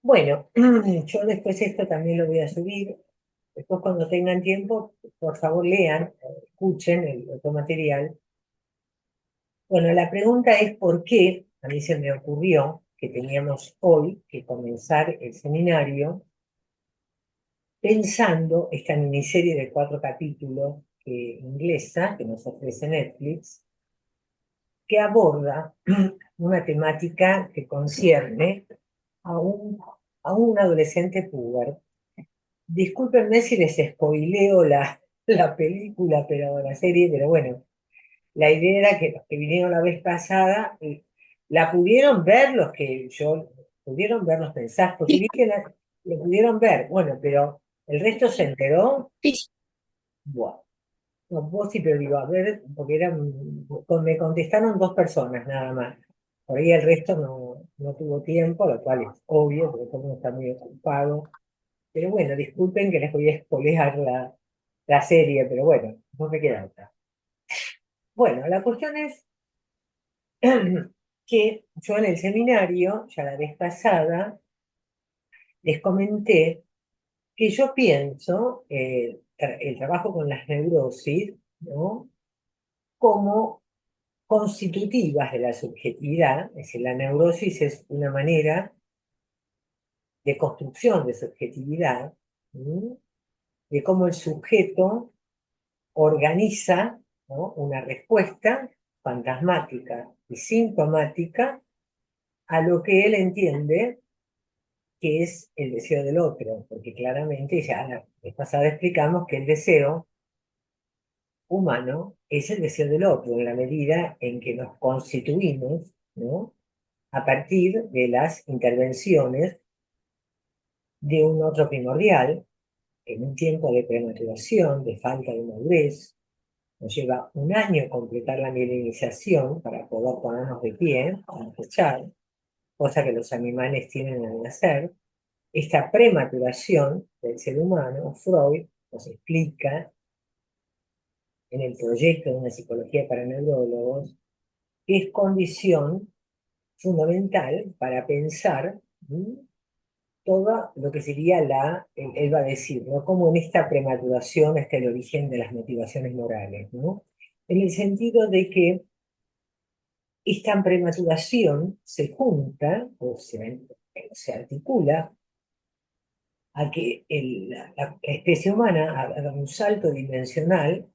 Bueno, yo después esto también lo voy a subir. Después cuando tengan tiempo, por favor lean, escuchen el otro material. Bueno, la pregunta es por qué, a mí se me ocurrió que teníamos hoy que comenzar el seminario pensando esta miniserie de 4 capítulos inglesa que nos ofrece Netflix, que aborda una temática que concierne a un adolescente puber. Discúlpenme si les spoileo la película, pero la serie, pero bueno, la idea era que los que vinieron la vez pasada la pudieron ver, los que yo pudieron ver los mensajes, porque vi que lo pudieron ver, bueno, pero el resto se enteró. Sí, Bueno, no, vos sí, pero digo, a ver, porque me contestaron 2 personas nada más. Por ahí el resto no tuvo tiempo, lo cual es obvio, porque todo el mundo está muy ocupado. Pero bueno, disculpen que les voy a spoilear la serie, pero bueno, no me queda otra. Bueno, la cuestión es que yo en el seminario, ya la vez pasada, les comenté que yo pienso el trabajo con las neurosis, ¿no? Como constitutivas de la subjetividad, es decir, la neurosis es una manera de construcción de subjetividad, ¿sí? De cómo el sujeto organiza, ¿no?, una respuesta fantasmática y sintomática a lo que él entiende que es el deseo del otro, porque claramente ya la vez pasada explicamos que el deseo humano es el deseo del otro, en la medida en que nos constituimos, ¿no?, a partir de las intervenciones de un otro primordial, en un tiempo de prematuración, de falta de madurez. Nos lleva un año completar la mielinización para poder ponernos de pie, para fechar, cosa que los animales tienen al nacer. Esta prematuración del ser humano, Freud nos explica en el proyecto de una psicología para neurólogos, que es condición fundamental para pensar todo lo que sería él va a decir, ¿no?, cómo en esta prematuración está el origen de las motivaciones morales, ¿no? En el sentido de que esta prematuración se junta o se articula a que la especie humana haga un salto dimensional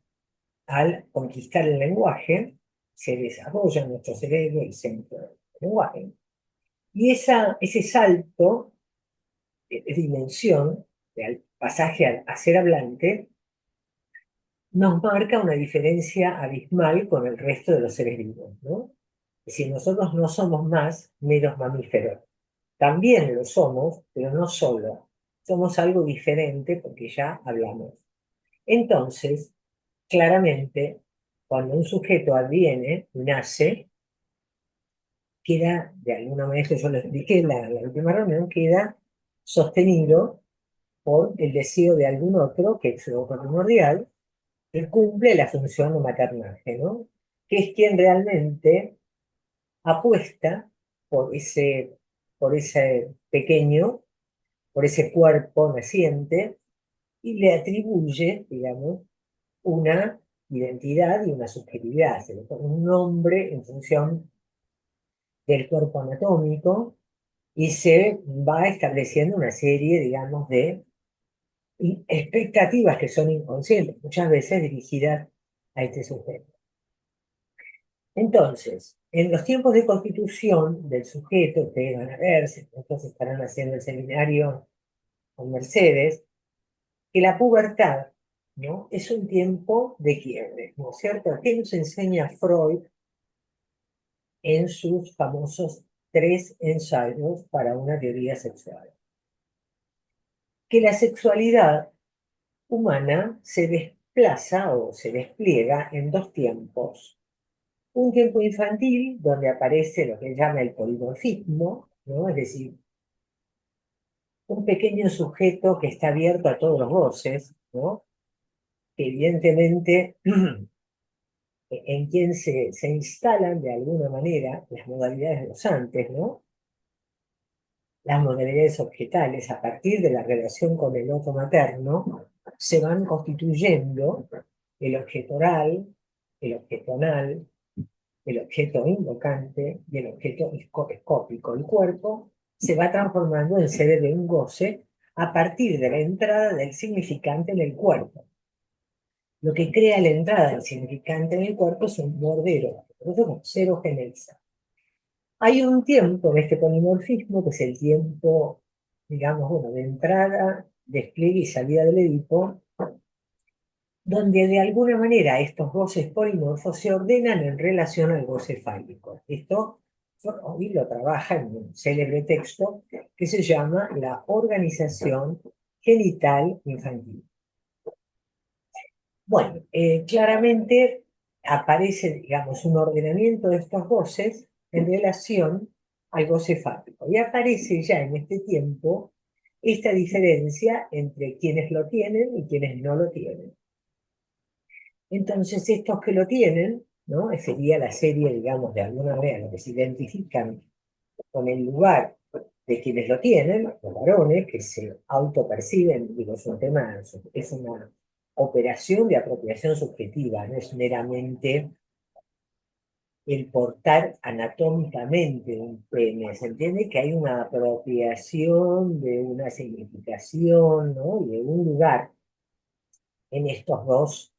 al conquistar el lenguaje, se desarrolla en nuestro cerebro el centro del lenguaje, y ese salto de dimensión, del pasaje a ser hablante, nos marca una diferencia abismal con el resto de los seres vivos, ¿no? Es decir, nosotros no somos más meros mamíferos. También lo somos, pero no solo. Somos algo diferente porque ya hablamos. Entonces, claramente, cuando un sujeto adviene, nace, queda, de alguna manera, esto yo lo expliqué en la última reunión, queda sostenido por el deseo de algún otro, que es su otro primordial, que cumple la función de maternaje, ¿no? Que es quien realmente apuesta por ese pequeño, por ese cuerpo naciente, y le atribuye, digamos, una identidad y una subjetividad. Se le pone un nombre en función del cuerpo anatómico y se va estableciendo una serie, digamos, de expectativas que son inconscientes, muchas veces dirigidas a este sujeto. Entonces, en los tiempos de constitución del sujeto, ustedes van a ver, estos estarán haciendo el seminario con Mercedes, que la pubertad, ¿no?, es un tiempo de quiebre, ¿no es cierto? ¿Qué nos enseña Freud en sus famosos 3 ensayos para una teoría sexual? Que la sexualidad humana se desplaza o se despliega en 2 tiempos. Un tiempo infantil, donde aparece lo que él llama el polimorfismo, ¿no? Es decir, un pequeño sujeto que está abierto a todos los goces, ¿no? Que evidentemente en quien se instalan de alguna manera las modalidades de los antes, ¿no? Las modalidades objetales, a partir de la relación con el otro materno, se van constituyendo el objeto oral, el objeto anal, el objeto invocante y el objeto escópico. El cuerpo se va transformando en sede de un goce a partir de la entrada del significante en el cuerpo. Lo que crea la entrada del significante en el cuerpo es un bordero, por eso cero generiza. Hay un tiempo en este polimorfismo, que es el tiempo, digamos, bueno, de entrada, despliegue y salida del Edipo, donde de alguna manera estos goces polimorfos se ordenan en relación al goce fálico. Esto hoy lo trabaja en un célebre texto que se llama La organización genital infantil. Bueno, claramente aparece, digamos, un ordenamiento de estos goces en relación al goce fálico. Y aparece ya en este tiempo esta diferencia entre quienes lo tienen y quienes no lo tienen. Entonces, estos que lo tienen, ¿no? Sería la serie, digamos, de alguna manera, lo que se identifican con el lugar de quienes lo tienen, los varones, que se autoperciben, digo, es un tema, es una operación de apropiación subjetiva, no es meramente el portar anatómicamente un pene, se entiende que hay una apropiación de una significación, ¿no? Y de un lugar en estos dos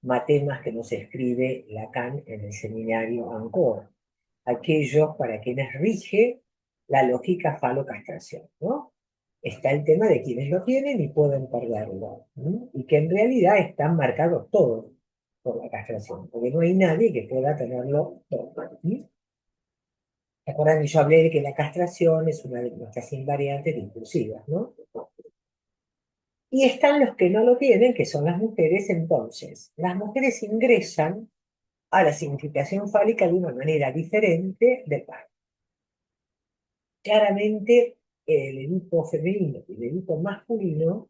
matemas que nos escribe Lacan en el seminario Angkor, aquellos para quienes rige la lógica falocastración, ¿no? Está el tema de quienes lo tienen y pueden perderlo, ¿no? Y que en realidad están marcados todos por la castración, porque no hay nadie que pueda tenerlo todo, ¿sí? ¿Se acuerdan que yo hablé de que la castración es una de nuestras invariantes discursivas, ¿no? Y están los que no lo tienen, que son las mujeres. Entonces, las mujeres ingresan a la significación fálica de una manera diferente del varón. Claramente, el Edipo femenino y el Edipo masculino,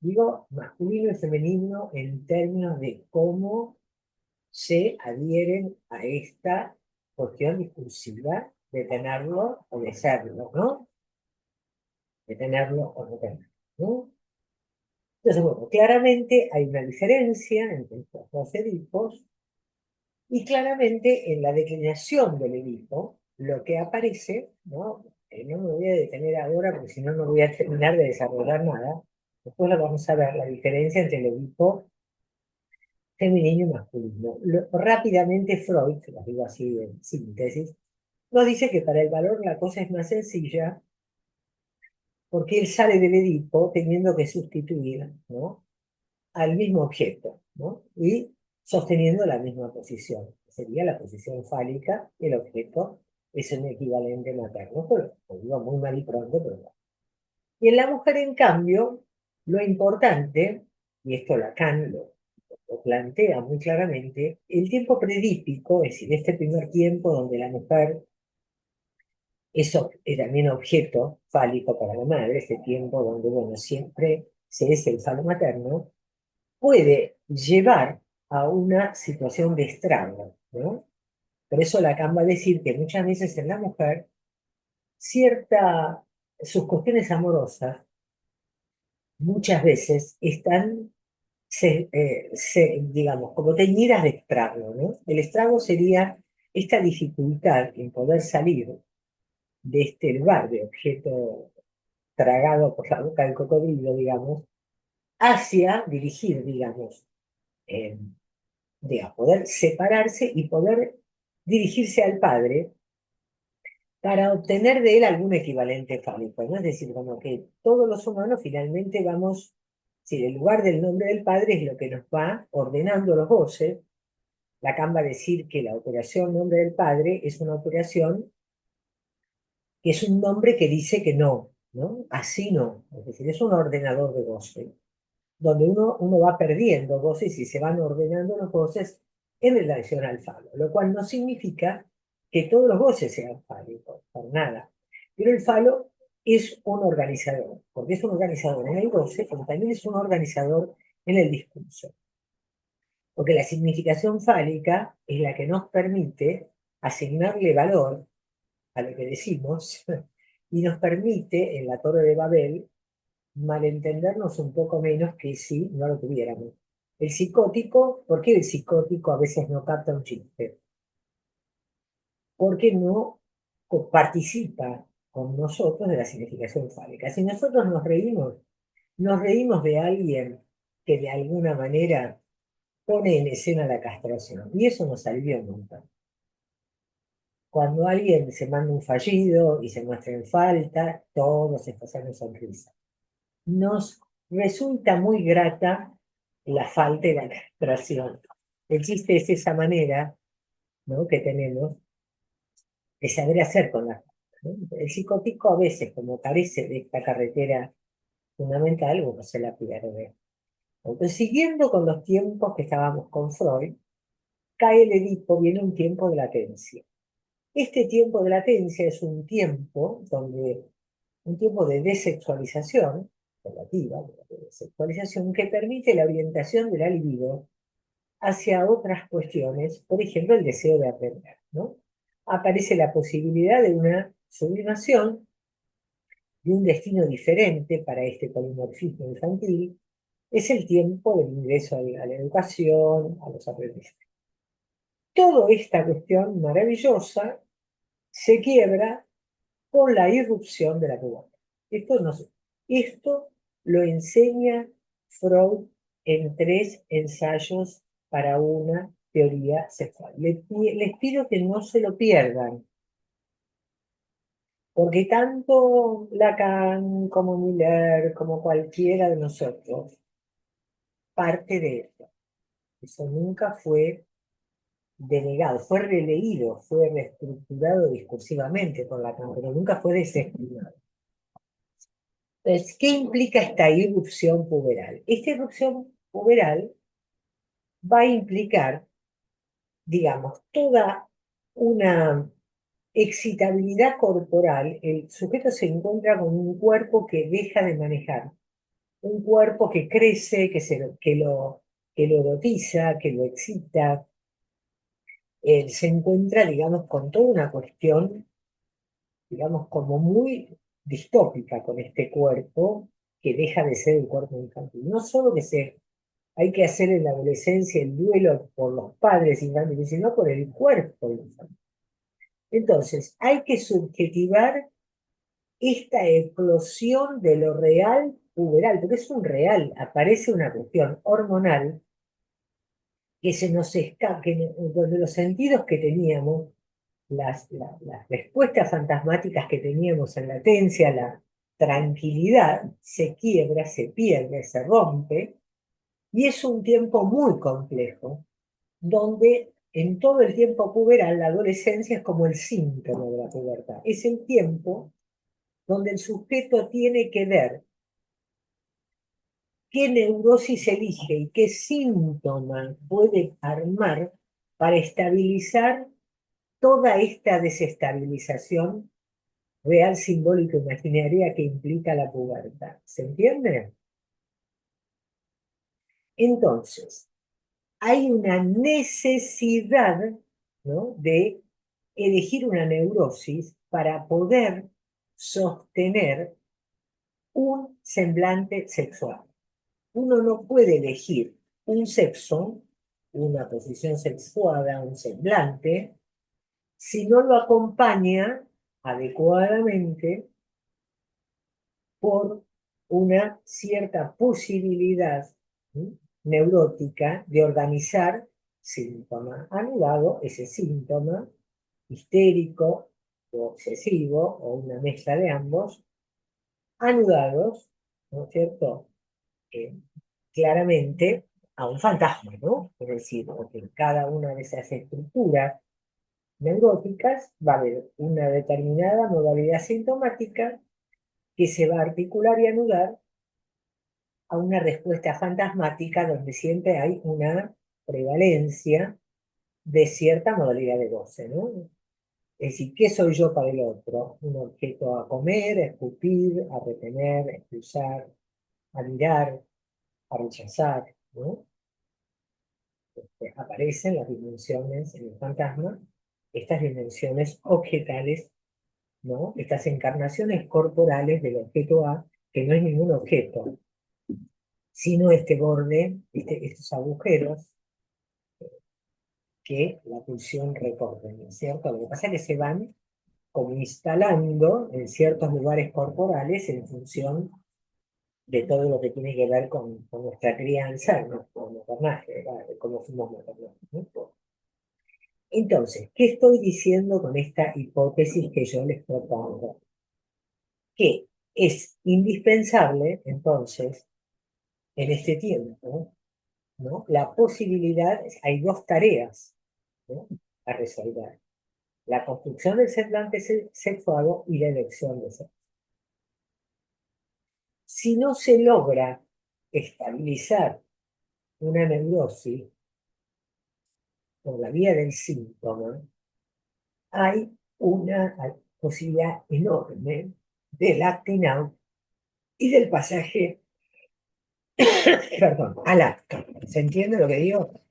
digo masculino y femenino en términos de cómo se adhieren a esta cuestión discursiva de tenerlo o de serlo, ¿no? De tenerlo o no tenerlo, ¿no? Entonces, bueno, claramente hay una diferencia entre estos dos Edipos. Y claramente en la declinación del Edipo, lo que aparece, ¿no? No me voy a detener ahora porque si no, no voy a terminar de desarrollar nada. Después lo vamos a ver, la diferencia entre el Edipo femenino y masculino. Rápidamente Freud, lo digo así en síntesis, nos dice que para el valor la cosa es más sencilla porque él sale del Edipo teniendo que sustituir, ¿no? Al mismo objeto, ¿no? Y sosteniendo la misma posición. Sería la posición fálica, el objeto es un equivalente materno, pero lo digo muy mal y pronto, pero no. Y en la mujer, en cambio, lo importante, y esto Lacan lo plantea muy claramente, el tiempo predípico, es decir, este primer tiempo donde la mujer es también objeto fálico para la madre, este tiempo donde, bueno, siempre se es el falo materno, puede llevar a una situación de estrago, ¿no? Por eso Lacan va a decir que muchas veces en la mujer sus cuestiones amorosas muchas veces están, digamos, como teñidas de estrago, ¿no? El estrago sería esta dificultad en poder salir de este lugar de objeto tragado por la boca del cocodrilo, digamos, hacia dirigir, digamos, eh, a poder separarse y poder dirigirse al padre para obtener de él algún equivalente fálico, ¿no? Es decir, como que todos los humanos finalmente vamos, si el lugar del nombre del padre es lo que nos va ordenando los goces. Lacan va a decir que la operación nombre del padre es una operación que es un nombre que dice que no, ¿no? Así no, es decir, es un ordenador de goces donde uno va perdiendo voces y se van ordenando los voces en relación al falo, lo cual no significa que todos los voces sean fálicos, por nada. Pero el falo es un organizador, porque es un organizador en el goce, pero también es un organizador en el discurso. Porque la significación fálica es la que nos permite asignarle valor a lo que decimos y nos permite, en la Torre de Babel, malentendernos un poco menos que si no lo tuviéramos. El psicótico, ¿por qué el psicótico a veces no capta un chiste? Porque no participa con nosotros de la significación fálica. Si nosotros nos reímos de alguien que de alguna manera pone en escena la castración, y eso no salió nunca. Cuando alguien se manda un fallido y se muestra en falta, todos estallan en sonrisa. Nos resulta muy grata la falta y la castración. El chiste es esa manera, ¿no?, que tenemos de saber hacer con la falta, ¿no? El psicótico a veces, como carece de esta carretera fundamental, uno se la pierde. Entonces, siguiendo con los tiempos que estábamos con Freud, cae el Edipo, viene un tiempo de latencia. Este tiempo de latencia es un tiempo un tiempo de desexualización, relativa, de desexualización, que permite la orientación de la libido hacia otras cuestiones, por ejemplo, el deseo de aprender, ¿no? Aparece la posibilidad de una sublimación, de un destino diferente para este polimorfismo infantil. Es el tiempo del ingreso a la educación, a los aprendizajes. Toda esta cuestión maravillosa se quiebra con la irrupción de la pubertad. Esto lo enseña Freud en 3 ensayos para una teoría sexual. Les pido que no se lo pierdan, porque tanto Lacan como Miller, como cualquiera de nosotros, parte de esto. Eso nunca fue denegado, fue releído, fue reestructurado discursivamente por Lacan, pero nunca fue desestimado. Entonces, ¿qué implica esta irrupción puberal? Esta irrupción puberal va a implicar, digamos, toda una excitabilidad corporal. El sujeto se encuentra con un cuerpo que deja de manejar, un cuerpo que crece, que lo erotiza, que lo excita. Él se encuentra, digamos, con toda una cuestión, digamos, como muy distópica con este cuerpo que deja de ser el cuerpo infantil. No solo que hay que hacer en la adolescencia el duelo por los padres infantiles, sino por el cuerpo infantil. Entonces, hay que subjetivar esta eclosión de lo real puberal, porque es un real, aparece una cuestión hormonal que se nos escapa, donde los sentidos que teníamos, las respuestas fantasmáticas que teníamos en latencia, la tranquilidad, se quiebra, se pierde, se rompe, y es un tiempo muy complejo, donde en todo el tiempo puberal la adolescencia es como el síntoma de la pubertad. Es el tiempo donde el sujeto tiene que ver qué neurosis elige y qué síntoma puede armar para estabilizar toda esta desestabilización real, simbólica, imaginaria que implica la pubertad. ¿Se entiende? Entonces, hay una necesidad, ¿no?, de elegir una neurosis para poder sostener un semblante sexual. Uno no puede elegir un sexo, una posición sexuada, un semblante, si no lo acompaña adecuadamente por una cierta posibilidad, ¿sí?, neurótica de organizar síntoma anulado, ese síntoma histérico o obsesivo o una mezcla de ambos, anudados, ¿no es cierto?, Eh, claramente a un fantasma, ¿no? Es decir, porque en cada una de esas estructuras neuróticas va a haber una determinada modalidad sintomática que se va a articular y anudar a una respuesta fantasmática donde siempre hay una prevalencia de cierta modalidad de goce, ¿no? Es decir, ¿qué soy yo para el otro? Un objeto a comer, a escupir, a retener, a expulsar, a mirar, a rechazar, ¿no? aparecen las dimensiones en el fantasma, estas dimensiones objetales, ¿no? Estas encarnaciones corporales del objeto A, que no es ningún objeto, sino este borde, estos agujeros que la pulsión recorre, ¿no es cierto? Lo que pasa es que se van como instalando en ciertos lugares corporales en función de todo lo que tiene que ver con nuestra crianza, ¿no? Con maternaje, ¿verdad? De cómo fuimos maternados, ¿no? Entonces, ¿qué estoy diciendo con esta hipótesis que yo les propongo? Que es indispensable, entonces, en este tiempo, ¿no? La posibilidad, hay dos tareas, ¿no? A resolver: la construcción del semblante sexuado y la elección de sexo. Si no se logra estabilizar una neurosis por la vía del síntoma, hay una posibilidad enorme del acting out y del pasaje, perdón, al acto. ¿Se entiende lo que digo?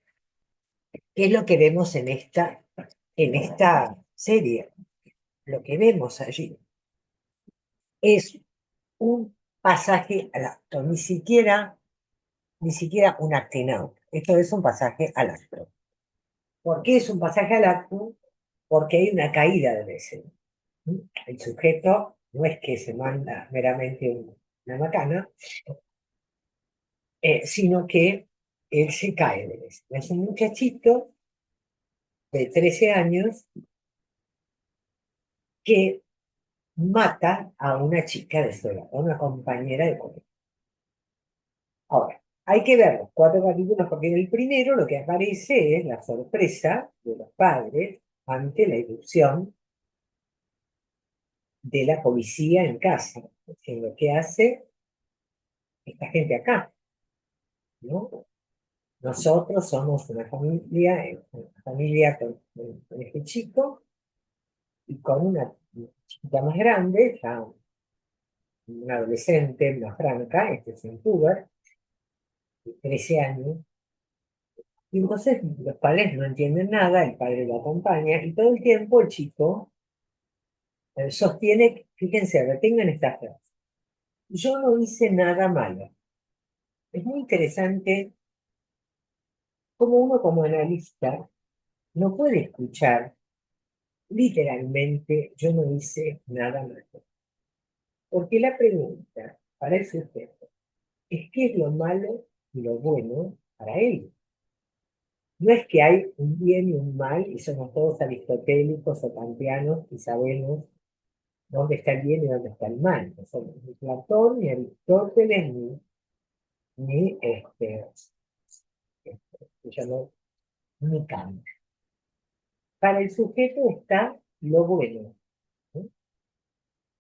¿Qué es lo que vemos en esta serie? Lo que vemos allí es un pasaje al acto, ni siquiera un acting out. Esto es un pasaje al acto. ¿Por qué es un pasaje al acto? Porque hay una caída del escena. El sujeto no es que se manda meramente una macana, sino que él se cae del escena. Es un muchachito de 13 años que mata a una chica de su edad, a una compañera de colegio. Ahora, hay que ver los 4 capítulos porque en el primero lo que aparece es la sorpresa de los padres ante la irrupción de la policía en casa, lo que hace esta gente acá, ¿no? Nosotros somos una familia con este chico y con una chiquita más grande, ya una adolescente más franca, este es un puber, de 13 años, y entonces los padres no entienden nada, el padre lo acompaña, y todo el tiempo el chico sostiene, fíjense, retengan esta frase: yo no hice nada malo. Es muy interesante cómo uno como analista no puede escuchar literalmente yo no hice nada malo. Porque la pregunta para el sujeto es qué es lo malo y lo bueno para él. No es que hay un bien y un mal y somos todos aristotélicos o kantianos y sabemos dónde está el bien y dónde está el mal. No somos ni Platón, ni Aristóteles, se llamó, ni Kant. Para el sujeto está lo bueno, ¿no?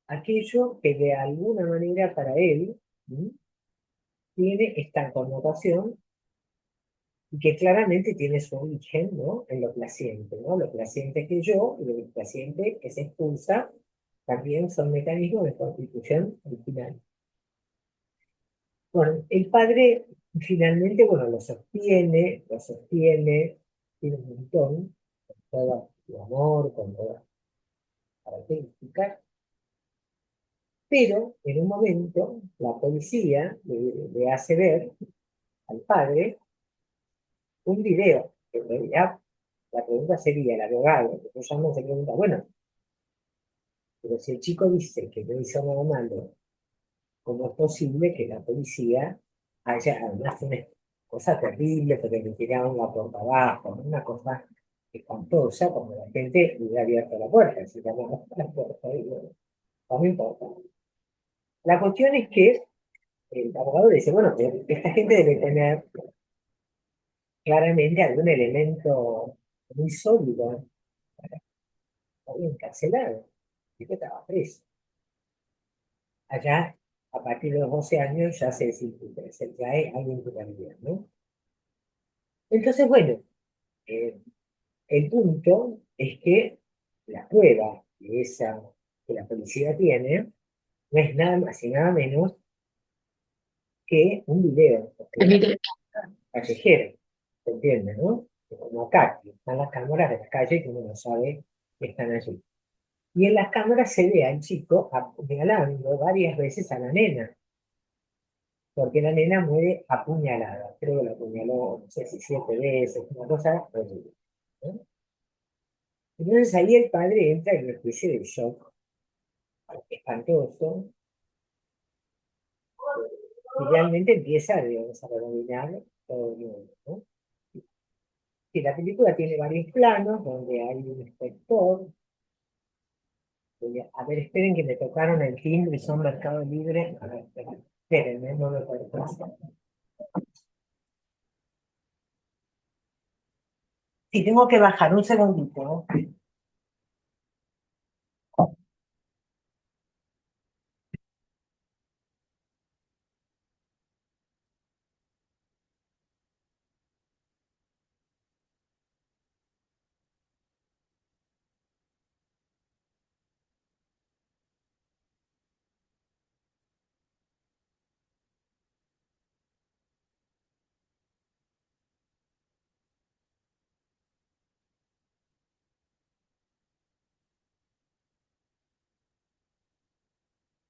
Aquello que de alguna manera para él, ¿no?, tiene esta connotación y que claramente tiene su origen, ¿no?, en lo placiente, ¿no? Lo placiente que yo y lo placiente que se expulsa también son mecanismos de constitución original. Bueno, el padre finalmente, bueno, lo sostiene, tiene un montón, con todo su amor, con todas las características, pero en un momento la policía le hace ver al padre un video, que en realidad la pregunta sería, el abogado, que llama se pregunta, bueno, pero si el chico dice que no hizo nada malo, ¿cómo es posible que la policía haya, además, una cosa terrible, porque le tiraron la puerta abajo, ¿no?, una cosa espantosa, como la gente le hubiera abierto la puerta, si la puerta, y bueno, no me importa. La cuestión es que el abogado dice, bueno, esta gente debe tener claramente algún elemento muy sólido para estar encarcelado, y que estaba preso. Allá, a partir de los 12 años, ya se trae alguien que también, ¿no? Entonces, bueno, eh, el punto es que la prueba que la policía tiene no es nada más y nada menos que un video, El video. callejero. ¿Se entiende, no? Como acá, que están las cámaras de la calle que uno no sabe que están allí. Y en las cámaras se ve al chico apuñalando varias veces a la nena, porque la nena muere apuñalada. Creo que la apuñaló, no sé si 7 veces, una cosa horrible, ¿no? Entonces ahí el padre entra en una especie de shock espantoso, y realmente empieza, digamos, a rebobinar todo el mundo, ¿no? Y la película tiene varios planos donde hay un inspector. A ver, esperen que me tocaron el timbre y son Mercado Libre. A ver, espérenme, no me puedo pasar. Sí, tengo que bajar un segundito, ¿no?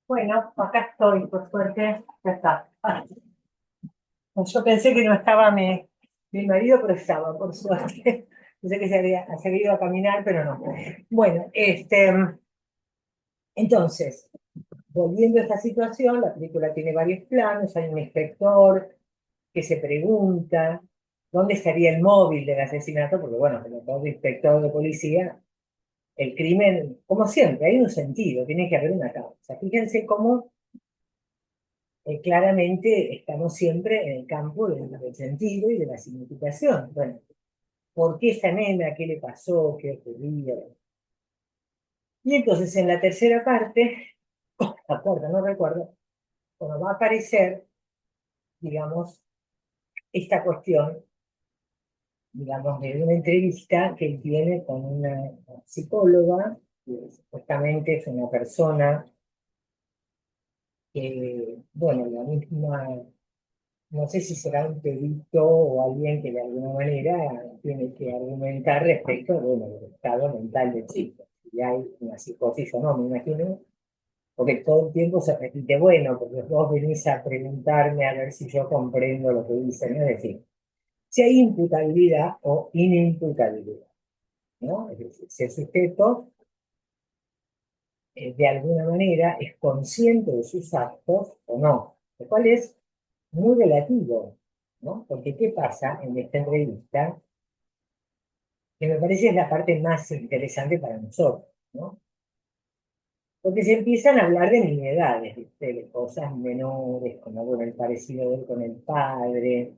Bueno, acá estoy, por suerte, ya está. Yo pensé que no estaba mi marido, pero estaba, por suerte. Pensé que se había ido a caminar, pero no. Bueno, entonces, volviendo a esta situación, la película tiene varios planos, hay un inspector que se pregunta dónde estaría el móvil del asesinato, porque bueno, como todo inspector de policía, el crimen, como siempre, hay un sentido, tiene que haber una causa. Fíjense cómo claramente estamos siempre en el campo del sentido y de la significación. Bueno, ¿por qué esa nena? ¿Qué le pasó? ¿Qué ocurrió? Y entonces en la tercera parte, la cuarta, no recuerdo, bueno, va a aparecer, digamos, esta cuestión, digamos, de una entrevista que él tiene con una psicóloga, que supuestamente es una persona que, bueno, la misma, no sé si será un perito o alguien que de alguna manera tiene que argumentar respecto, bueno, del estado mental del chico. Si hay una psicosis o no, me imagino, porque todo el tiempo se repite, bueno, porque vos venís a preguntarme a ver si yo comprendo lo que dicen, es decir, si hay imputabilidad o inimputabilidad, ¿no? Es decir, si el sujeto de alguna manera es consciente de sus actos o no, lo cual es muy relativo, ¿no? Porque ¿qué pasa en esta entrevista? Que me parece es la parte más interesante para nosotros, ¿no? Porque se empiezan a hablar de nimiedades, ¿viste? De cosas menores, como bueno, el parecido de él con el padre,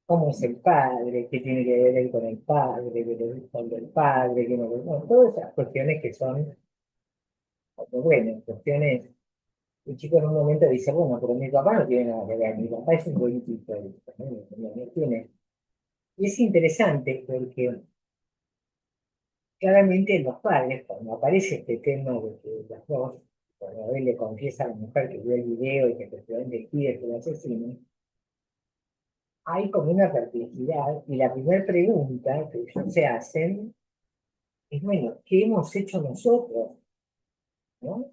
cómo es el padre, qué tiene que ver él con el padre, con el padre, que no, bueno, todas esas cuestiones que son, bueno, cuestiones. El chico en un momento dice, bueno, pero mi papá no tiene nada que ver, mi papá es un político, ¿no? No tiene. Y es interesante porque claramente los padres, cuando aparece este tema de que las dos, cuando él le confiesa a la mujer que vio el video y que efectivamente quiere que lo asesine, hay como una perplejidad y la primera pregunta que ellos se hacen es, bueno, ¿qué hemos hecho nosotros, ¿no?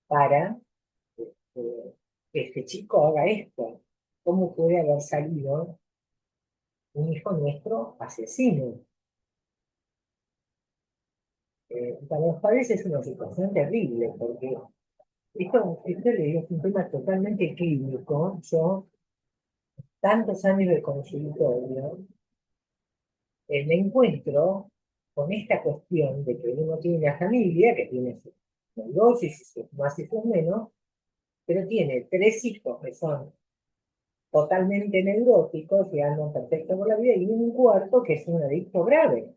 Para que este chico haga esto? ¿Cómo puede haber salido un hijo nuestro asesino? Para los padres es una situación terrible, porque esto le digo, es un tema totalmente clínico. Yo, tantos años de consultorio, me encuentro con esta cuestión de que uno tiene una familia que tiene sus negocios y sus más y sus menos, pero tiene 3 hijos que son totalmente neuróticos y andan perfectos por la vida, y un cuarto que es un adicto grave,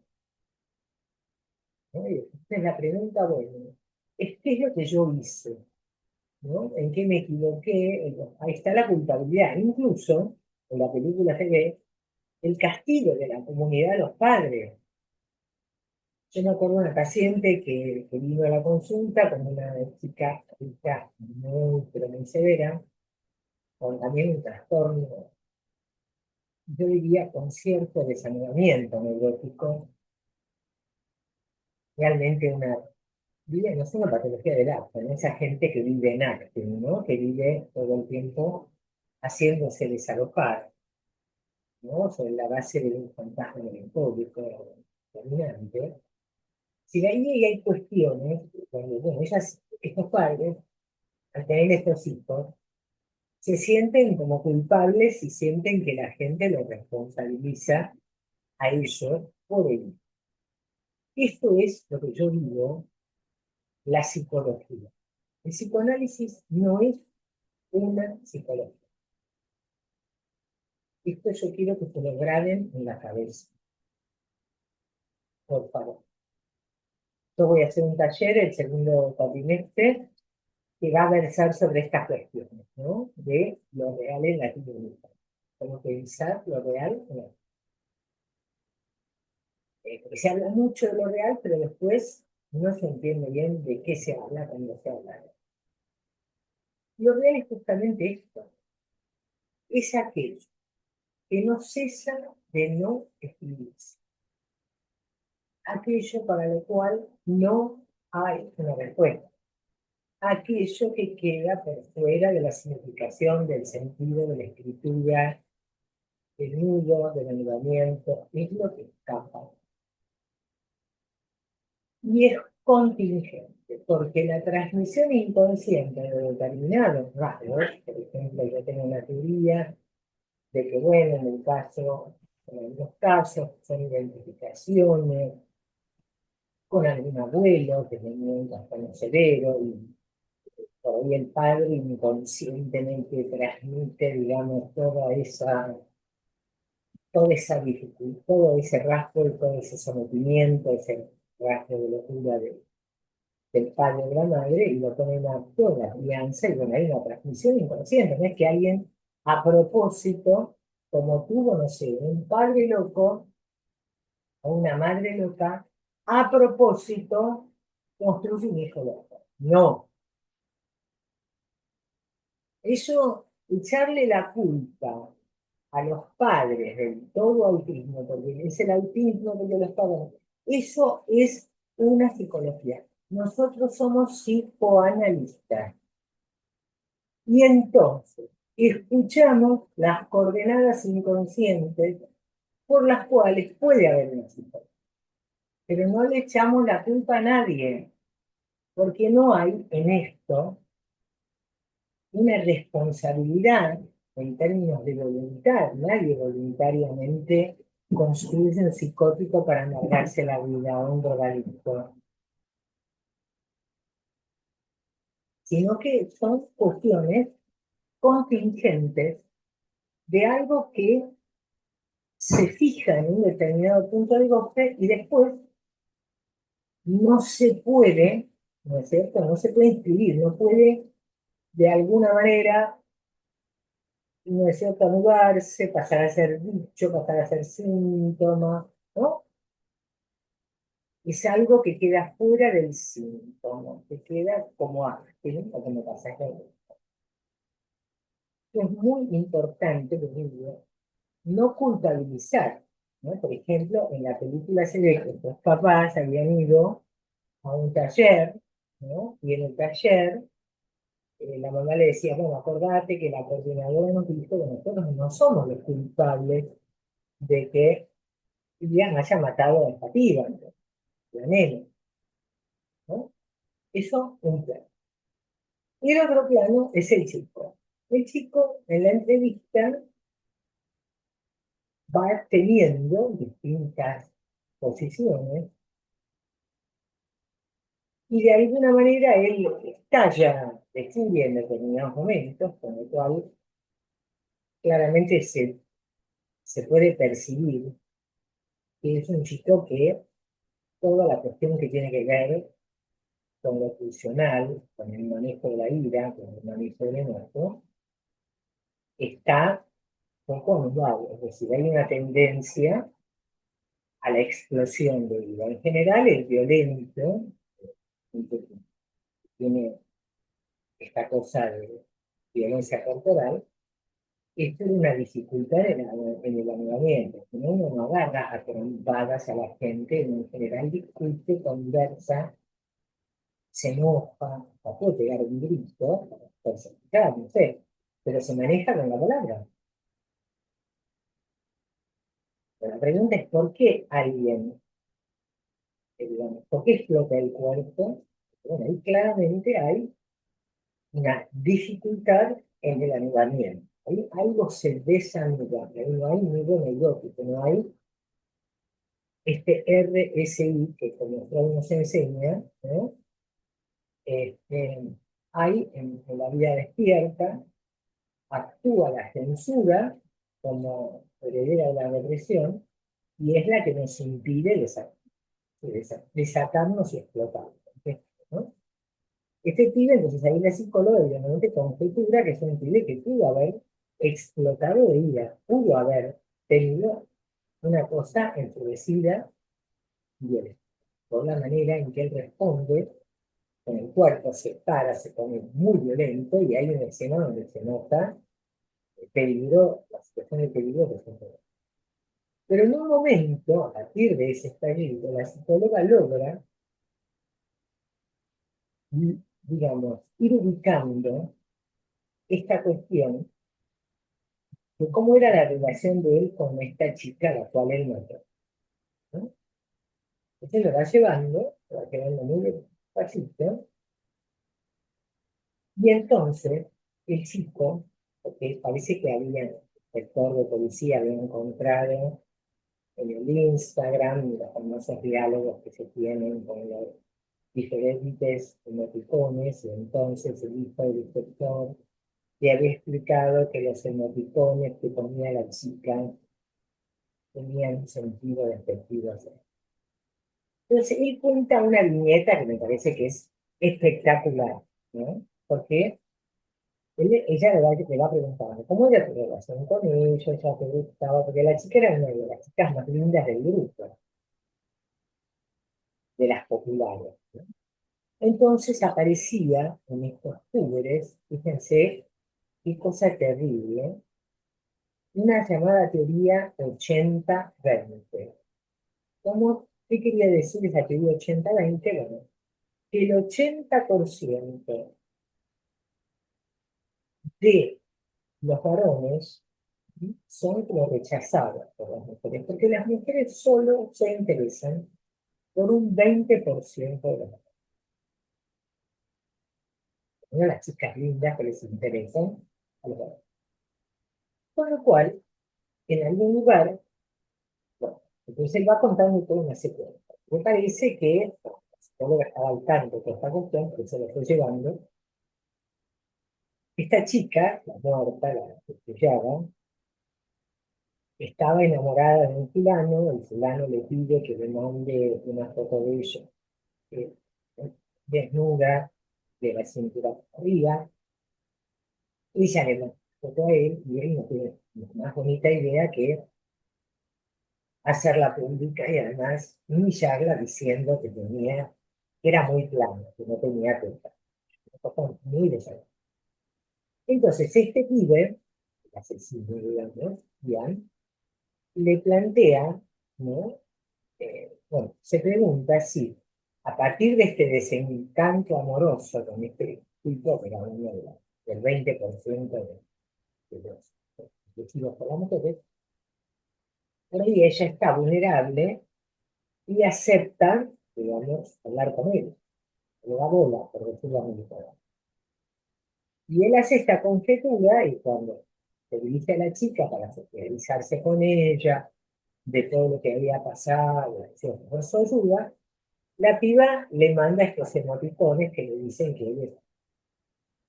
¿no? Y entonces la pregunta, bueno, ¿qué es lo que yo hice? ¿No? ¿En qué me equivoqué? Ahí está la culpabilidad. Incluso en la película se ve el castigo de la comunidad a los padres. Yo me acuerdo de una paciente que vino a la consulta con una chica muy, pero muy severa, con también un trastorno yo diría con cierto desanudamiento neurótico, realmente una, diría, no es una patología del acto, ¿no? Esa gente que vive en acto, ¿no? Que vive todo el tiempo haciéndose desalojar, ¿no? Sobre la base de un fantasma melancólico dominante. Si de ahí hay cuestiones, donde, bueno, estos padres, al tener estos hijos, se sienten como culpables y sienten que la gente los responsabiliza a ellos por ello. Esto es lo que yo digo, la psicología. El psicoanálisis no es una psicología. Esto yo quiero que se lo graben en la cabeza, por favor. Yo voy a hacer un taller el segundo cuatrimestre que va a versar sobre estas cuestiones, ¿no? De lo real en la clínica. Cómo pensar lo real en la porque se habla mucho de lo real, pero después no se entiende bien de qué se habla cuando se habla. Lo real es justamente esto, es aquello que no cesa de no escribirse, aquello para lo cual no hay una respuesta, aquello que queda por fuera de la significación, del sentido, de la escritura, del nudo, del anudamiento, es lo que escapa. Y es contingente, porque la transmisión inconsciente de determinados rasgos, por ejemplo, yo tengo una teoría de que, bueno, en los casos son identificaciones con algún abuelo que tenía un trastorno severo y por ahí el padre inconscientemente transmite, digamos, toda esa dificultad, todo ese rasgo y todo ese sometimiento, ese rasgo de locura del padre o de la madre y lo ponen a toda crianza y bueno, hay una transmisión inconsciente, no es que alguien a propósito, como tuvo, no sé, un padre loco o una madre loca, a propósito construye un hijo loco. No, eso, echarle la culpa a los padres del todo autismo, porque es el autismo de los padres, eso es una psicología. Nosotros somos psicoanalistas. Y entonces escuchamos las coordenadas inconscientes por las cuales puede haber una psicología. Pero no le echamos la culpa a nadie, porque no hay en esto una responsabilidad en términos de voluntad. Nadie voluntariamente construye un psicótico para amargarse la vida o un drogadicto, sino que son cuestiones contingentes de algo que se fija en un determinado punto de vista y después no se puede, ¿no es cierto? No se puede inscribir, no puede de alguna manera, ¿no es cierto?, anularse, pasar a ser dicho, pasar a ser síntoma, ¿no? Es algo que queda fuera del síntoma, que queda como acto, o como pasajero. Es muy importante, por ejemplo, no culpabilizar, ¿no? Por ejemplo, en la película se ve que los papás habían ido a un taller, ¿no? Y en el taller la mamá le decía, bueno, acordate que la coordinadora nos dijo que nosotros no somos los culpables de que Ian haya matado a esta piba, la nena, ¿no? Eso, un plano. Y el otro plano es el chico. El chico, en la entrevista, va teniendo distintas posiciones y de alguna manera él estalla de furia en determinados momentos, con lo cual claramente se puede percibir que es un chico que toda la cuestión que tiene que ver con lo funcional, con el manejo de la ira, con el manejo del enojo, está poco anulado. Es decir, hay una tendencia a la explosión de ira. En general, el violento tiene esta cosa de violencia corporal, esto era una dificultad en el anudamiento. No, uno no agarra a trompadas a la gente, en general discute, conversa, se enoja, o puede pegar un grito, personificar, no sé, pero se maneja con la palabra. Pero la pregunta es ¿por qué alguien, digamos, por qué explota el cuerpo? Bueno, ahí claramente hay una dificultad en el anudamiento. Ahí algo se desanuda, ahí no hay nudo neurótico, no hay este RSI que como Freud nos enseña, ¿no? Este, hay en la vida despierta, actúa la censura como heredera de la depresión y es la que nos impide desatarnos y explotar. ¿No? Este pibe, entonces ahí la psicóloga evidentemente conjetura que es un pibe que pudo haber explotado de ira, pudo haber tenido una cosa enfurecida y por la manera en que él responde, con el cuerpo se para, se pone muy violento y hay una escena donde se nota el peligro, la situación de peligro que se encuentra. Pero en un momento, a partir de ese estallido, la psicóloga logra, digamos, ir ubicando esta cuestión de cómo era la relación de él con esta chica a la cual él mató. ¿No? Entonces lo va llevando muy despacito, y entonces el chico, porque parece que había, el inspector de policía había encontrado en el Instagram los famosos diálogos que se tienen con los diferentes emoticones, y entonces el hijo del inspector le había explicado que los emoticones que ponía la chica tenían un sentido despectivo. Entonces, él cuenta una viñeta que me parece que es espectacular, ¿no? Porque ella le va preguntando, ¿cómo era tu relación con ellos? ¿Ya te gustaba? Porque la chica era una de las chicas más lindas del grupo, de las populares, ¿no? Entonces aparecía en estos túneles, fíjense, qué cosa terrible, una llamada teoría 80-20. ¿Qué quería decir esa teoría 80-20? Bueno, que el 80% de los varones son como rechazados por las mujeres, porque las mujeres solo se interesan por un 20% de los varones. No las chicas lindas que les interesan a los varones. Con lo cual, en algún lugar, bueno, entonces él va contando toda una secuencia. Me parece que la psicóloga estaba al tanto de esta cuestión, que se lo fue llevando. Esta chica, la muerta, la que estudiaba, estaba enamorada de un fulano, el fulano le pide que le mande una foto de ella eh, desnuda de la cintura para arriba, ella le manda una foto a él y él no tiene más bonita idea que hacerla pública y además humillarla diciendo que era muy plano, que no tenía culpa. Una cosa muy desagradable. Entonces este pibe, el asesino, digamos, Ian, le plantea, ¿no? Bueno, se pregunta si a partir de este desencanto amoroso con este tipo, que era uno del 20% de los elegidos por las mujeres, por ahí ella está vulnerable y acepta, digamos, hablar con él, le da bola, por decirlo así. Y él hace esta conjetura y cuando se dirige a la chica para socializarse con ella, de todo lo que había pasado, etcétera, su ayuda, la piba le manda estos emoticones que le dicen que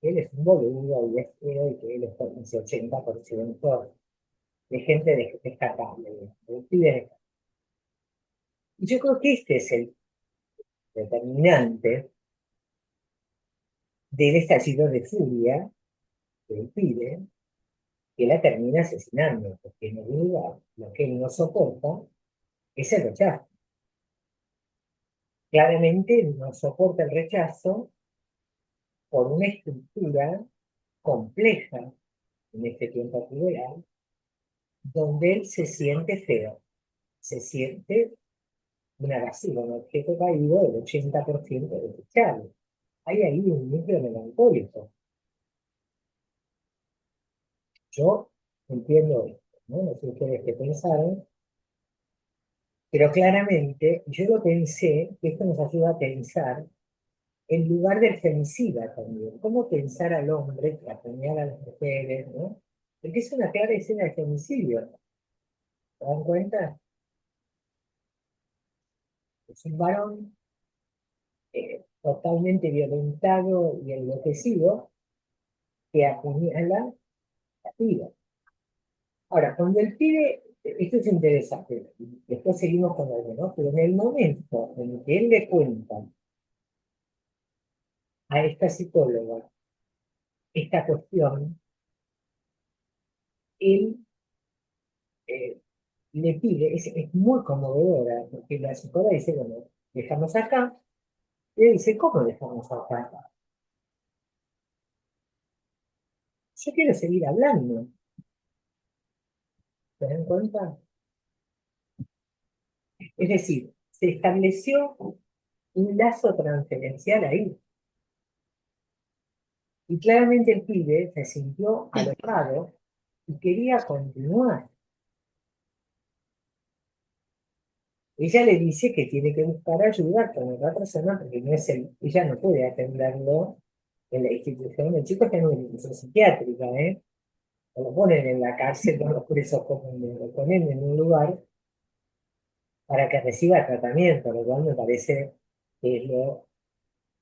él es un boludo y es feo y que él es por ese 80% de gente descartable. Y yo creo que este es el determinante del estallido de furia del pibe que la termina asesinando, porque en realidad lo que él no soporta es el rechazo. Claramente no soporta el rechazo por una estructura compleja en este tiempo puberal, donde él se siente feo, se siente una basura, un objeto caído del 80% desechable. Hay ahí un núcleo melancólico. Yo entiendo esto, ¿no? No sé ustedes qué pensaron, pero claramente yo lo pensé, que esto nos ayuda a pensar en lugar del femicida también. ¿Cómo pensar al hombre que apuñala a las mujeres, ¿no? Porque es una clara escena de femicidio. ¿Se dan cuenta? Es un varón totalmente violentado y enloquecido que apuñala a la piba. Ahora, cuando el pibe, esto es interesante, después seguimos con algo, ¿no? Pero en el momento en que él le cuenta a esta psicóloga esta cuestión, él eh, le pide, es muy conmovedora, porque la psicóloga dice, bueno, dejamos acá, y él dice, ¿cómo dejamos acá? Yo quiero seguir hablando, ¿se dan cuenta? Es decir, se estableció un lazo transferencial ahí, y claramente el pibe se sintió alojado y quería continuar. Ella le dice que tiene que buscar ayuda con otra persona porque no es ella no puede atenderlo en la institución. El chico está en una institución psiquiátrica, ¿eh? No lo ponen en la cárcel con los presos comunes, lo ponen en un lugar para que reciba tratamiento, lo cual me parece que es lo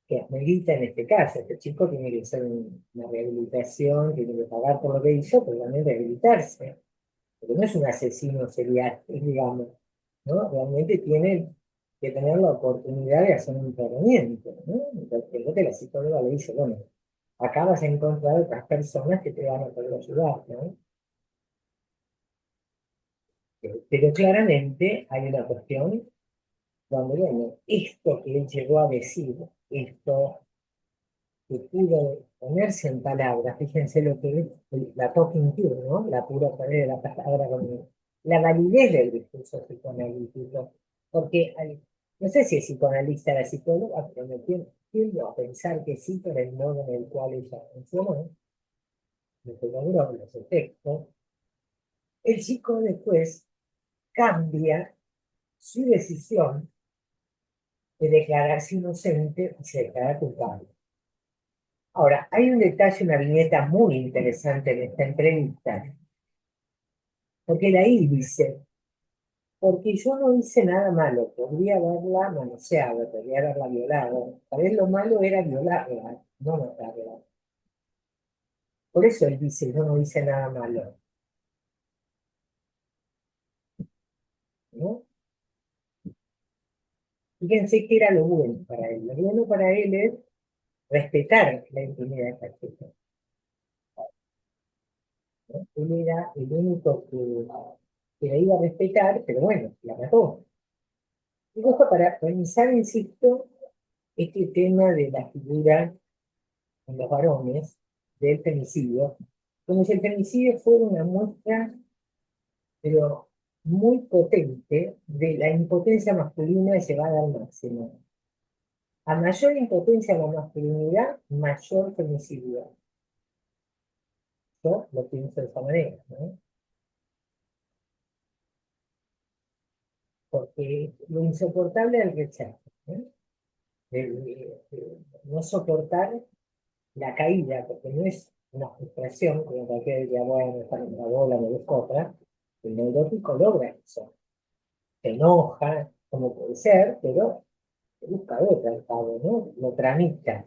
que amerita en este caso. Este chico tiene que hacer una rehabilitación, tiene que pagar por lo que hizo, pero también rehabilitarse. Porque no es un asesino serial, digamos, ¿no? Realmente tiene que tener la oportunidad de hacer un tratamiento, ¿no? Entonces, creo que la psicóloga le dice, bueno, acá vas a encontrar otras personas que te van a poder ayudar, ¿no? Pero claramente hay una cuestión donde, bueno, esto que él llegó a decir, esto que pudo ponerse en palabras, fíjense lo que es la talking to, ¿no? La pura poner de la palabra con la validez del discurso psicoanalítico, porque no sé si es psicoanalista la psicóloga, pero me tiendo a pensar que sí, por el modo en el cual ella funcionó, lo que logró, los efectos, el chico después cambia su decisión de declararse inocente y se declara culpable. Ahora, hay un detalle, una viñeta muy interesante en esta entrevista, porque la I dice, porque yo no hice nada malo, podría haberla manoseado, podría haberla violado, tal vez lo malo era violarla, no matarla. Por eso él dice, yo no hice nada malo, ¿no? Fíjense que era lo bueno para él. Lo bueno para él es respetar la intimidad de esta chica, ¿no? Él era el único que la iba a respetar, pero bueno, la mató. Y esto para pensar, insisto, este tema de la figura en los varones del femicidio, como si el femicidio fuera una muestra, pero muy potente, de la impotencia masculina llevada al máximo. A mayor impotencia de la masculinidad, mayor femicidio. Yo lo pienso de esa manera, ¿no? Porque lo insoportable es el rechazo, ¿no? No soportar la caída, porque no es una frustración, como cualquier día, bueno, está en la bola, me busco otra. El neurótico logra eso. Se enoja, como puede ser, pero busca otra al cabo, ¿no? Lo tramita.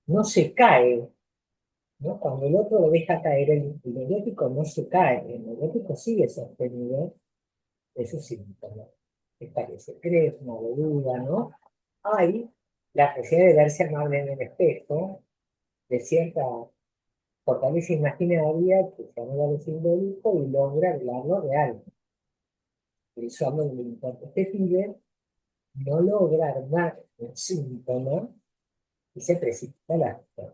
No se cae, ¿no? Cuando el otro lo deja caer, el neurótico no se cae, el neurótico sigue sostenido de sus síntomas. Esta que se cree, es una boluda, ¿no? Hay la posibilidad de verse amable en el espejo, de cierta fortaleza imaginaria que se anula lo simbólico y logra hablarlo real. Por eso hablo de lo importante. Este pibe no logra armar un síntoma y se precipita la acción.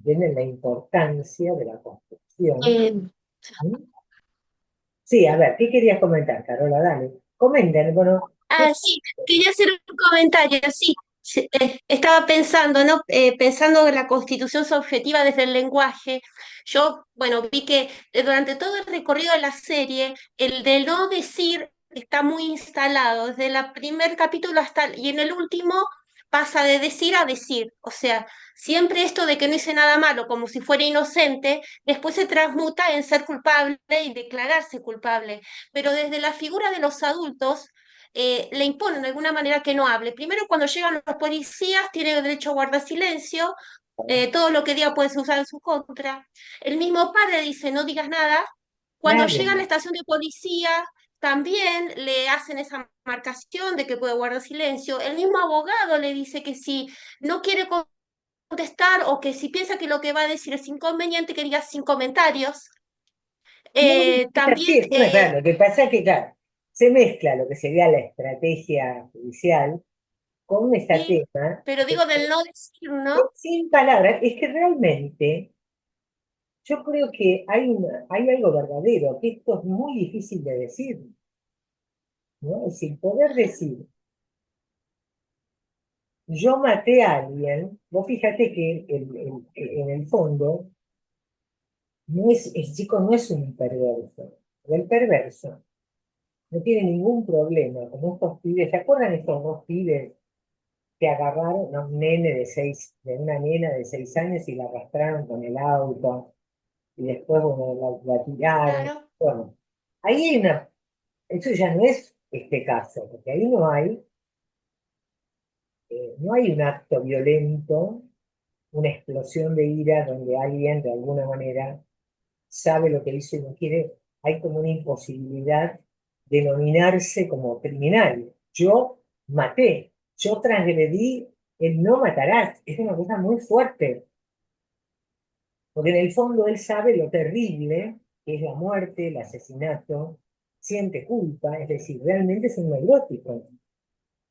¿Entienden la importancia de la construcción? Eh, ¿Mm? Sí, a ver, ¿qué querías comentar, Carola? Dale, comenten, bueno, ¿qué? sí, quería hacer un comentario, sí. Sí, estaba pensando, ¿no? Pensando en la constitución subjetiva desde el lenguaje. Yo, bueno, vi que durante todo el recorrido de la serie, el de no decir está muy instalado, desde el primer capítulo hasta, y en el último pasa de decir a decir. O sea, siempre esto de que no hice nada malo, como si fuera inocente, después se transmuta en ser culpable y declararse culpable. Pero desde la figura de los adultos, le imponen de alguna manera que no hable. Primero, cuando llegan los policías, tiene derecho a guardar silencio, todo lo que diga puede ser usado en su contra. El mismo padre dice, no digas nada. Cuando Claro, llega a la estación de policía, también le hacen esa marcación de que puede guardar silencio. El mismo abogado le dice que si no quiere contestar o que si piensa que lo que va a decir es inconveniente, que diga sin comentarios. no, es También, así, bueno, claro, lo que pasa es que, claro, se mezcla lo que sería la estrategia judicial con ese sí, tema, pero digo del no decir, ¿no? sin palabras, es que realmente yo creo que hay algo verdadero, que esto es muy difícil de decir, ¿no? Es decir, poder decir, yo maté a alguien, vos fíjate que en el fondo, no es, el chico no es un perverso, el perverso no tiene ningún problema, como estos pibes, ¿se acuerdan estos dos pibes que agarraron a un nene de una nena de 6 años y la arrastraron con el auto y después, bueno, la tiraron? Claro. Bueno, ahí hay una, eso ya no es este caso, porque ahí no hay un acto violento, una explosión de ira donde alguien de alguna manera sabe lo que dice y no quiere, hay como una imposibilidad de nominarse como criminal. Yo maté, yo transgredí el no matarás, es una cosa muy fuerte, porque en el fondo él sabe lo terrible que es la muerte, el asesinato, siente culpa, es decir, realmente es un neurótico.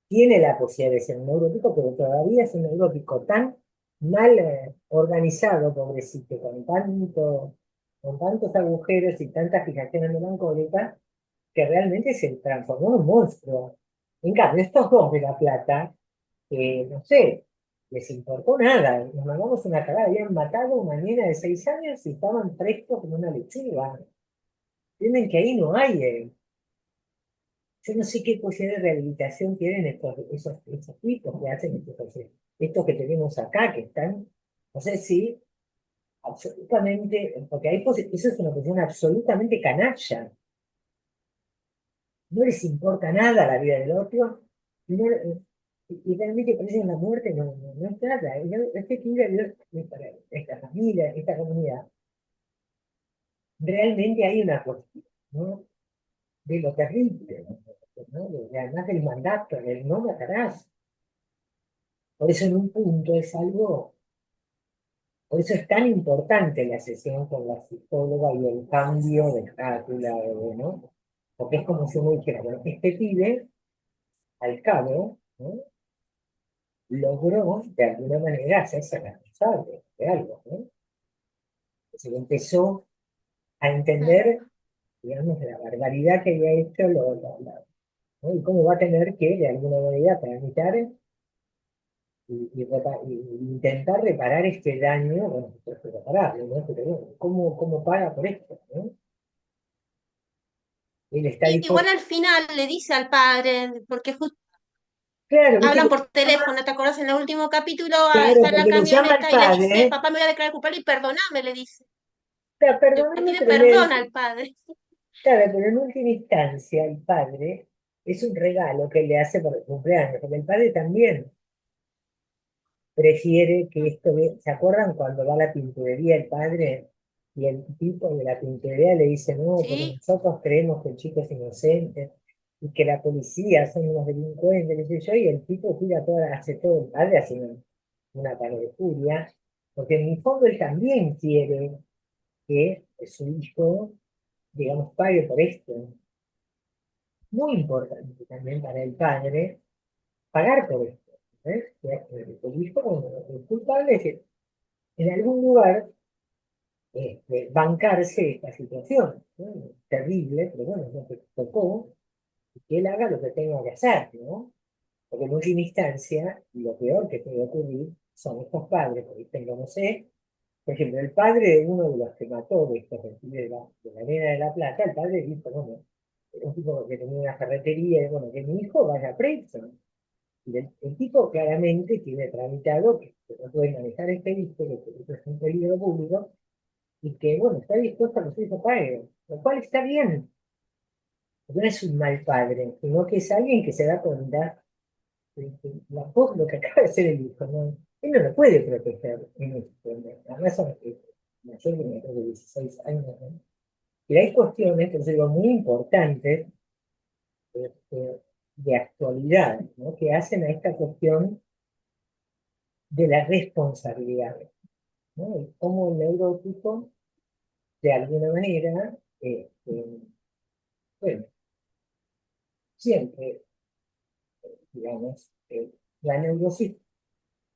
Tiene la posibilidad de ser un neurótico, pero todavía es un neurótico tan mal organizado, pobrecito, con tantos agujeros y tantas fijaciones melancólicas, que realmente se transformó en un monstruo. En cambio, estos dos de La Plata, no sé, les importó nada, nos mandamos una cagada, habían matado a una niña de 6 años y estaban frescos como una lechuga. Entienden que ahí no hay, yo no sé qué posibilidad de rehabilitación tienen esos tipos que hacen estos que tenemos acá, que están, no sé si absolutamente, porque eso es una cuestión absolutamente canalla. No les importa nada la vida del otro, y, y realmente por eso la muerte no es nada. Este pibe, para esta familia, esta comunidad, realmente hay una cuestión, ¿no? De lo terrible, ¿no? Además del mandato, del no matarás. Por eso en un punto es algo, por eso es tan importante la sesión con la psicóloga y el cambio de cátula, ¿no? Porque es como si uno dijera, bueno, este pibe, al cabo, ¿no? Logró de alguna manera hacerse responsable de algo, ¿no? Se empezó a entender, digamos, la barbaridad que había hecho, ¿no? Y cómo va a tener que, de alguna manera, tramitar y intentar reparar este daño, bueno, pues repararlo, ¿no? Pero bueno, ¿cómo paga por esto, ¿no? Él está Y igual dispuesto, al final le dice al padre, porque justo claro, viste hablan que por teléfono, ¿te acuerdas? En el último capítulo claro, está en la porque lo llama al camioneta y le dice, padre, papá me voy a declarar culpable y perdoname, le dice. claro, Le perdóname, pide pero perdón al padre. claro, pero en última instancia el padre es un regalo que le hace por el cumpleaños, porque el padre también prefiere que esto ¿se acuerdan cuando va a la pinturería el padre y el tipo de la pinturería le dice, no, porque Sí, nosotros creemos que el chico es inocente y que la policía son unos delincuentes, qué sé yo, y el tipo tira toda, hace todo, el padre hace una cara de furia, porque en el fondo él también quiere que su hijo, digamos, pague por esto. Muy importante también para el padre pagar por esto. ¿Ves? Que el hijo, bueno, es culpable, en algún lugar bancarse esta situación, ¿no? Terrible, pero bueno, es lo que tocó, y que él haga lo que tenga que hacer, ¿no? Porque en última instancia, lo peor que puede ocurrir son estos padres, por ejemplo, no sé, por ejemplo, el padre de uno de los que mató de estos de la nena de La Plata, el padre dijo, bueno, era un tipo que tenía una ferretería, y bueno, que mi hijo vaya preso. Y el tipo claramente tiene tramitado que no puede manejar este disco, que esto es un peligro público, y que, bueno, está dispuesto a que su hijo pague, lo cual está bien, porque no es un mal padre, sino que es alguien que se da cuenta lo que acaba de hacer el hijo, ¿no? Él no lo puede proteger en esto, ¿no? Además son mayor de 16 años, ¿no? Y hay cuestiones, que digo, muy importantes de actualidad, ¿no? Que hacen a esta cuestión de la responsabilidad, ¿no? Y cómo el neurótico, de alguna manera, bueno, siempre, digamos, la neurosis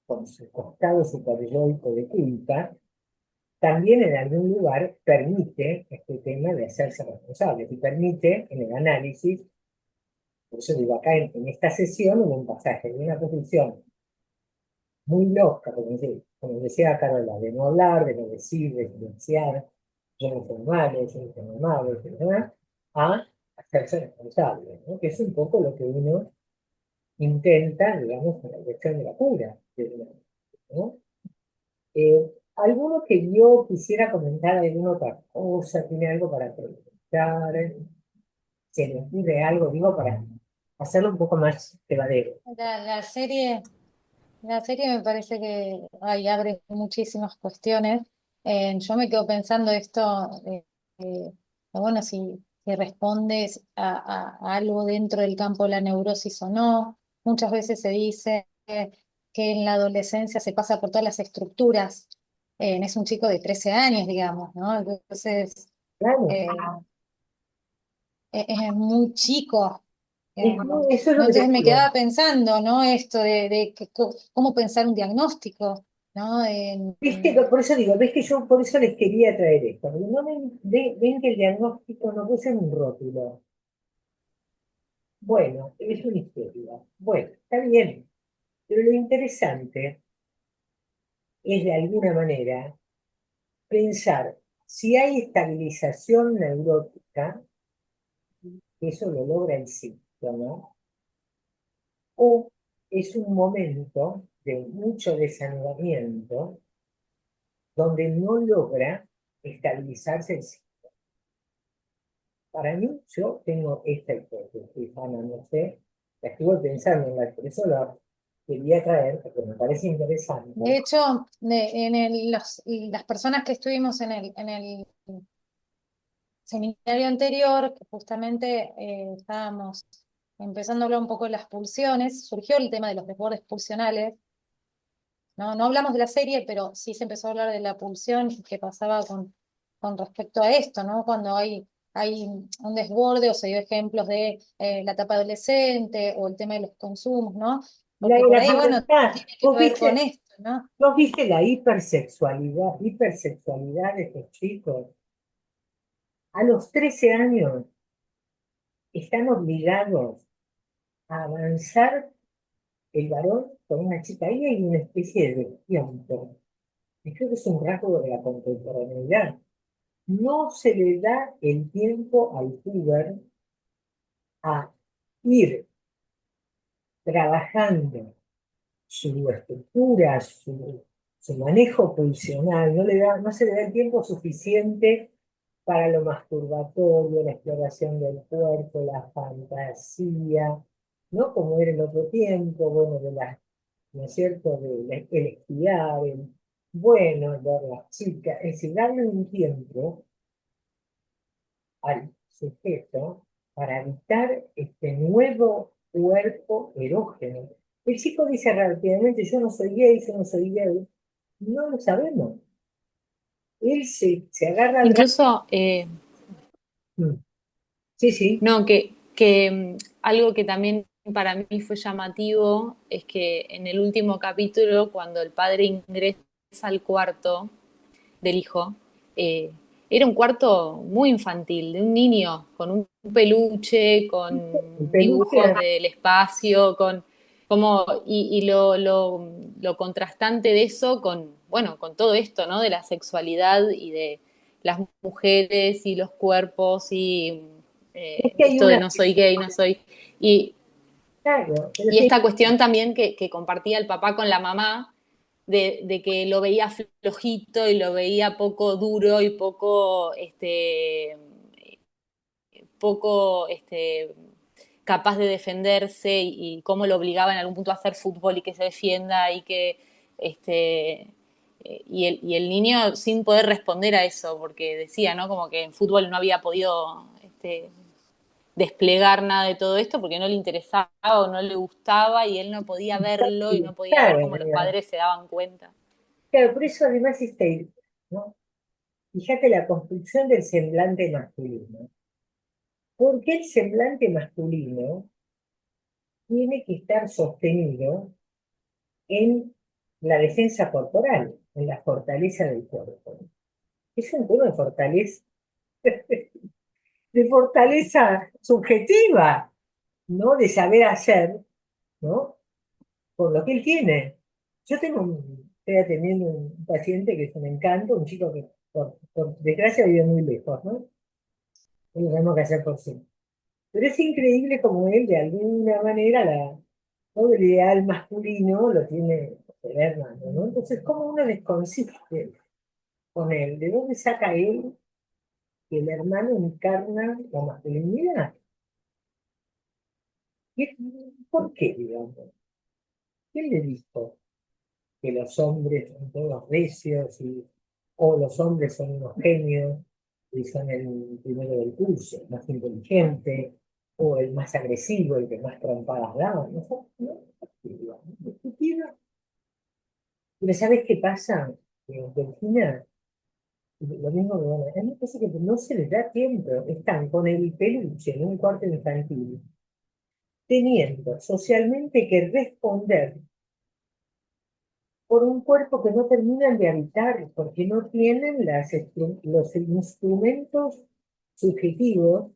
con su costado superyoico de culpa, también en algún lugar permite este tema de hacerse responsable y permite en el análisis, por eso digo, acá en esta sesión hubo un pasaje de una posición muy loca, como decía Carola, de no hablar, de no decir, de silenciar, yo no soy malo, yo no soy malo, etc., a hacerse responsable, ¿no? Que es un poco lo que uno intenta, digamos, con la dirección de la cura, ¿no? ¿Alguno que yo quisiera comentar alguna otra cosa? ¿Tiene algo para preguntar? ¿Se le ocurre algo, digo, para hacerlo un poco más llevadero? La, la serie, la serie me parece que ay, abre muchísimas cuestiones. Yo me quedo pensando esto, bueno, si respondes a algo dentro del campo de la neurosis o no. Muchas veces se dice que en la adolescencia se pasa por todas las estructuras. Es un chico de 13 años, digamos, ¿no? Entonces, Claro, eh, es muy chico. es eso es lo No, que te entonces me digo. quedaba pensando, ¿no? Esto de cómo pensar un diagnóstico, ¿no? ¿Viste? Por eso digo, ves que yo por eso les quería traer esto. Porque no ven que el diagnóstico no puede ser un rótulo. Bueno, es una historia. Bueno, está bien. Pero lo interesante es de alguna manera pensar si hay estabilización neurótica, que eso lo logra el síntoma, o es un momento de mucho desanudamiento donde no logra estabilizarse el síntoma. Para mí, yo tengo esta hipótesis, Ana, no sé, la estuve pensando por eso la quería traer, porque me parece interesante. de hecho, las personas que estuvimos en el seminario anterior, que justamente estábamos empezando a hablar un poco de las pulsiones, surgió el tema de los desbordes pulsionales. No, no hablamos de la serie, pero sí se empezó a hablar de la pulsión y qué pasaba con respecto a esto, ¿no? Cuando hay un desborde o se dio ejemplos de la etapa adolescente o el tema de los consumos, ¿no? Porque por La ahí, bueno, pubertad, tiene que ver con esto, ¿no? vos viste la hipersexualidad de estos chicos. A los 13 años están obligados a avanzar el varón con una chica. Ahí hay una especie de tiempo. Y creo que es un rasgo de la contemporaneidad. No se le da el tiempo al puber a ir trabajando su estructura, su manejo pulsional, no se le da el tiempo suficiente para lo masturbatorio, la exploración del cuerpo, la fantasía, ¿no? Como era el otro tiempo, bueno, ¿no es cierto? El esquiar, bueno, ver las chicas, es decir, darle un tiempo al sujeto para habitar este nuevo cuerpo erógeno. El chico dice rápidamente, yo no soy gay, yo no soy gay. No lo sabemos. Él se agarra al brazo. Incluso, Sí, sí, no, que algo que también para mí fue llamativo es que en el último capítulo, cuando el padre ingresa al cuarto del hijo, eh, era un cuarto muy infantil, de un niño con un peluche, El con dibujos peluche, del espacio, con como, y lo contrastante de eso con, bueno, con todo esto, ¿no? De la sexualidad y de las mujeres y los cuerpos y es que hay esto de una, no soy gay, no soy. Y, claro, pero y sí, esta cuestión también que compartía el papá con la mamá, de que lo veía flojito y lo veía poco duro y poco capaz de defenderse y cómo lo obligaba en algún punto a hacer fútbol y que se defienda y que este y el niño sin poder responder a eso, porque decía, ¿no? Como que en fútbol no había podido desplegar nada de todo esto porque no le interesaba o no le gustaba y él no podía verlo y no podía ver claro, cómo los padres se daban cuenta. claro, por eso además ¿no? Fíjate la construcción del semblante masculino. Porque el semblante masculino tiene que estar sostenido en la defensa corporal, en la fortaleza del cuerpo. Es un tema de fortaleza subjetiva, ¿no? De saber hacer, ¿no? Por lo que él tiene. Estoy atendiendo un paciente que es un encanto, un chico que por desgracia vive muy lejos, ¿no? Y lo tenemos que hacer por sí. Pero es increíble como él, de alguna manera, todo el ideal masculino lo tiene el hermano, ¿no? Entonces, ¿cómo uno desconsiste con él? ¿De dónde saca él que el hermano encarna la masculinidad? ¿Por qué, digamos? ¿Quién le dijo que los hombres son todos recios o los hombres son unos genios y son el primero del curso, el más inteligente, o el más agresivo, el que más trompadas da? No sé, ¿no? Discutido. Pero ¿sabes qué pasa? Delfina, lo mismo que bueno, a mí me parece que no se les da tiempo, están con el peluche en un cuarto infantil, teniendo socialmente que responder por un cuerpo que no terminan de habitar, porque no tienen los instrumentos subjetivos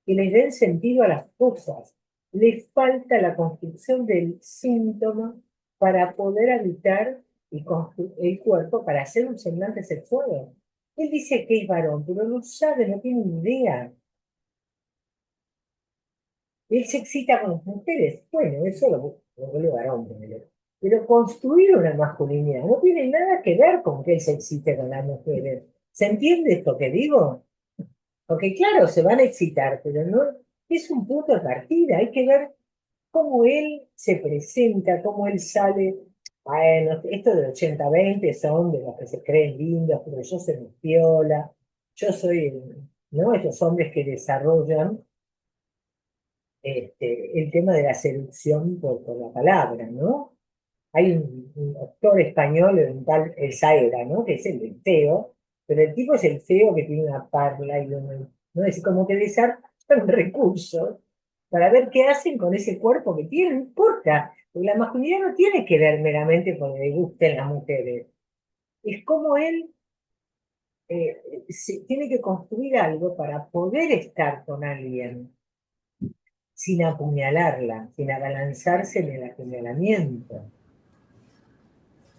que les den sentido a las cosas. Les falta la construcción del síntoma para poder habitar y construir el cuerpo para hacer un semblante sexual. Él dice que es varón, pero no sabe, no tiene ni idea. Él se excita con las mujeres. Bueno, eso lo vuelve varón, pero construir una masculinidad no tiene nada que ver con que él se excite con las mujeres. ¿Se entiende esto que digo? Porque claro, se van a excitar, pero no es un punto de partida. Hay que ver cómo él se presenta, cómo él sale. Bueno, esto del 80-20 son de los que se creen lindos, pero yo soy mi piola, yo soy, ¿no? Estos hombres que desarrollan el tema de la seducción por la palabra, ¿no? Hay un actor español, un tal El Saera, ¿no? Que es el del feo, pero el tipo es el feo que tiene una parla y ¿no? Es como que desarrollan recursos para ver qué hacen con ese cuerpo que tienen, no importa, porque la masculinidad no tiene que ver meramente con que le gusten las mujeres, es como él tiene que construir algo para poder estar con alguien sin apuñalarla, sin abalanzarse en el apuñalamiento.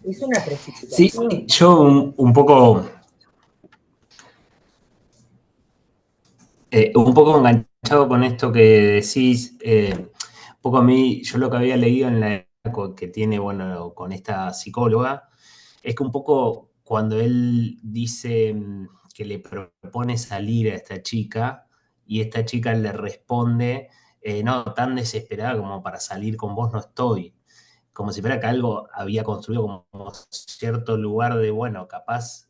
Es una Sí, precipitación. yo un poco enganchado con esto que decís, un poco a mí, yo lo que había leído en la época que tiene, bueno, con esta psicóloga, es que un poco cuando él dice que le propone salir a esta chica y esta chica le responde, no, tan desesperada como para salir con vos no estoy, como si fuera que algo había construido como cierto lugar de, bueno, capaz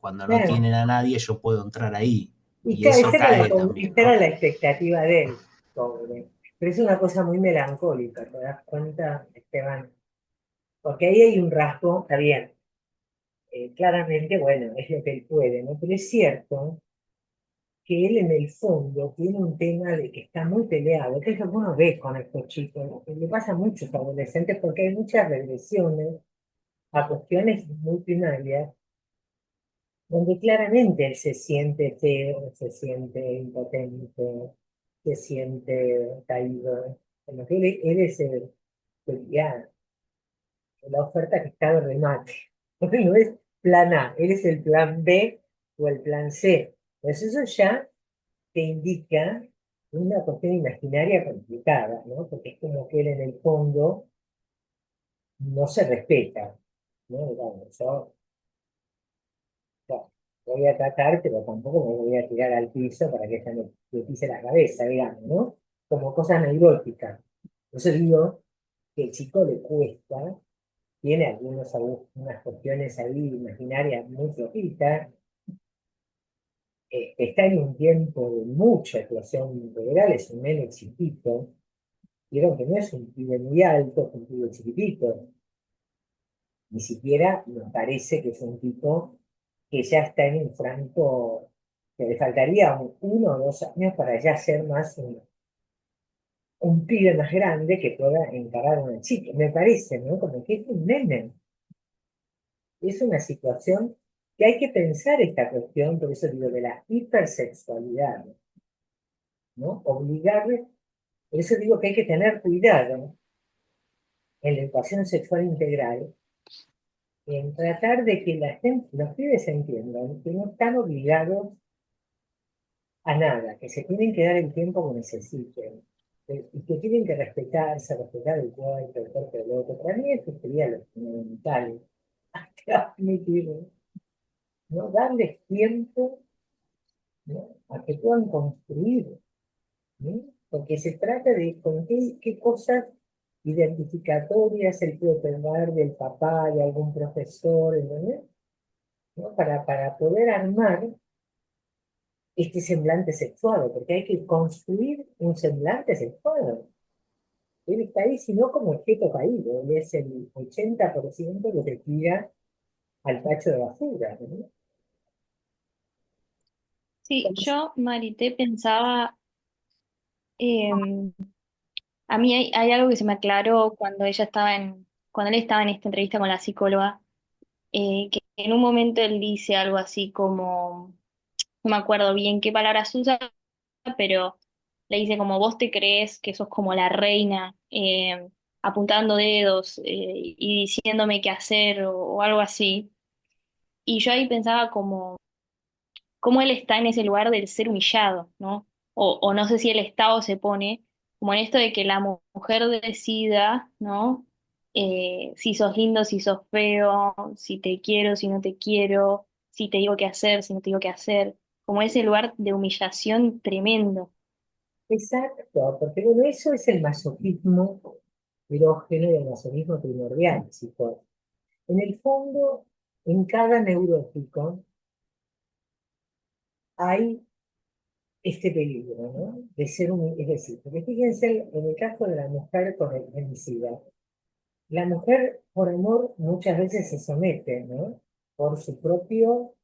cuando no Claro. tienen a nadie yo puedo entrar ahí. Y Y eso cae también, esa era ¿no? la expectativa de él, pobre. Pero es una cosa muy melancólica, ¿te das cuenta, Esteban? Porque ahí hay un rasgo, está bien, claramente, bueno, es lo que él puede, ¿no? Pero es cierto que él en el fondo tiene un tema de que está muy peleado, que es lo que uno ve con estos chicos, que le pasa a muchos adolescentes porque hay muchas regresiones a cuestiones muy primarias, donde claramente él se siente feo, se siente impotente, se siente caído. Como que él es ya, la oferta que está de remate. No es plan A, él es el plan B o el plan C. Pues eso ya te indica una cuestión imaginaria complicada, ¿no? Porque es como que él en el fondo no se respeta, ¿no? Digamos, yo voy a tratar, pero tampoco me voy a tirar al piso para que ella me pise la cabeza, digamos, ¿no? Como cosas anecdóticas. Por eso digo que el chico le cuesta, tiene unas cuestiones ahí imaginarias muy flojitas, está en un tiempo de mucha actuación integral, es un nene chiquito, vieron que no es un pibe muy alto, es un pibe chiquitito, ni siquiera me parece que es un tipo que ya está en un franco, que le faltaría 1 o 2 años para ya ser más un pibe más grande que pueda encarar a una chica, me parece, ¿no? Como que es un nene. Es una situación que hay que pensar esta cuestión, por eso digo, de la hipersexualidad, ¿no? Obligarle, por eso digo que hay que tener cuidado en la educación sexual integral, en tratar de que la gente, los pibes entiendan que no están obligados a nada, que se tienen que dar el tiempo que necesiten, y que tienen que respetarse, respetar el cuerpo del otro. Para mí eso sería lo fundamental, admitirlo, ¿no? Darles tiempo, ¿no? A que puedan construir, ¿no? Porque se trata de con qué cosas identificatorias él puede tomar del papá, de algún profesor, ¿entendés? ¿No? Para poder armar este semblante sexual, porque hay que construir un semblante sexual. Él está ahí, sino como objeto caído, él es el 80% lo que tira al tacho de basura, ¿no? Sí, yo, Marité, pensaba, em, a mí hay algo que se me aclaró cuando él estaba en esta entrevista con la psicóloga, que en un momento él dice algo así como, no me acuerdo bien qué palabras usa, pero le dice como vos te crees que sos como la reina, apuntando dedos, y diciéndome qué hacer o algo así. Y yo ahí pensaba como cómo él está en ese lugar del ser humillado, ¿no? O no sé si el Estado se pone como en esto de que la mujer decida, ¿no? Si sos lindo, si sos feo, si te quiero, si no te quiero, si te digo qué hacer, si no te digo qué hacer, como ese lugar de humillación tremendo. Exacto, porque bueno, eso es el masoquismo erógeno y el masoquismo primordial, chicos. En el fondo, en cada neurótico hay este peligro, ¿no? De ser un, es decir, porque fíjense en el caso de la mujer con el femicida, la mujer por amor muchas veces se somete, ¿no? Por su propio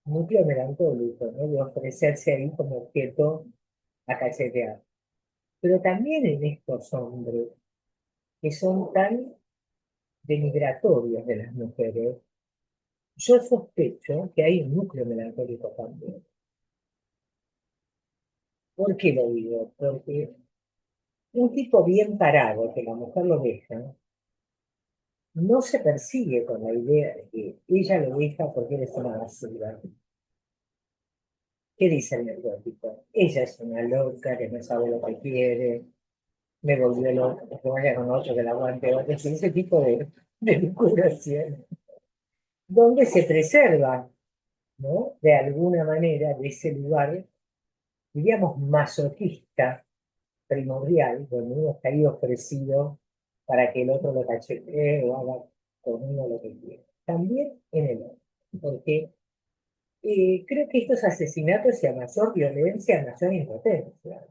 núcleo melancólico, ¿no? De ofrecerse ahí como objeto a cachetear. Pero también en estos hombres que son tan denigratorios de las mujeres, yo sospecho que hay un núcleo melancólico también. ¿Por qué lo digo? Porque un tipo bien parado, que la mujer lo deja, no se persigue con la idea de que ella lo deja porque él es una basura. ¿Qué dice el neurótico? Ella es una loca que no sabe lo que quiere, me volvió loca, que vaya con otro que la aguante otro. Es ese tipo de vinculación, donde se preserva, ¿no? De alguna manera, de ese lugar, diríamos, masoquista, primordial, donde uno está ahí ofrecido para que el otro lo cachetee o haga con uno lo que quiera. También en el otro, porque creo que estos asesinatos y a mayor violencia, a mayor impotencia.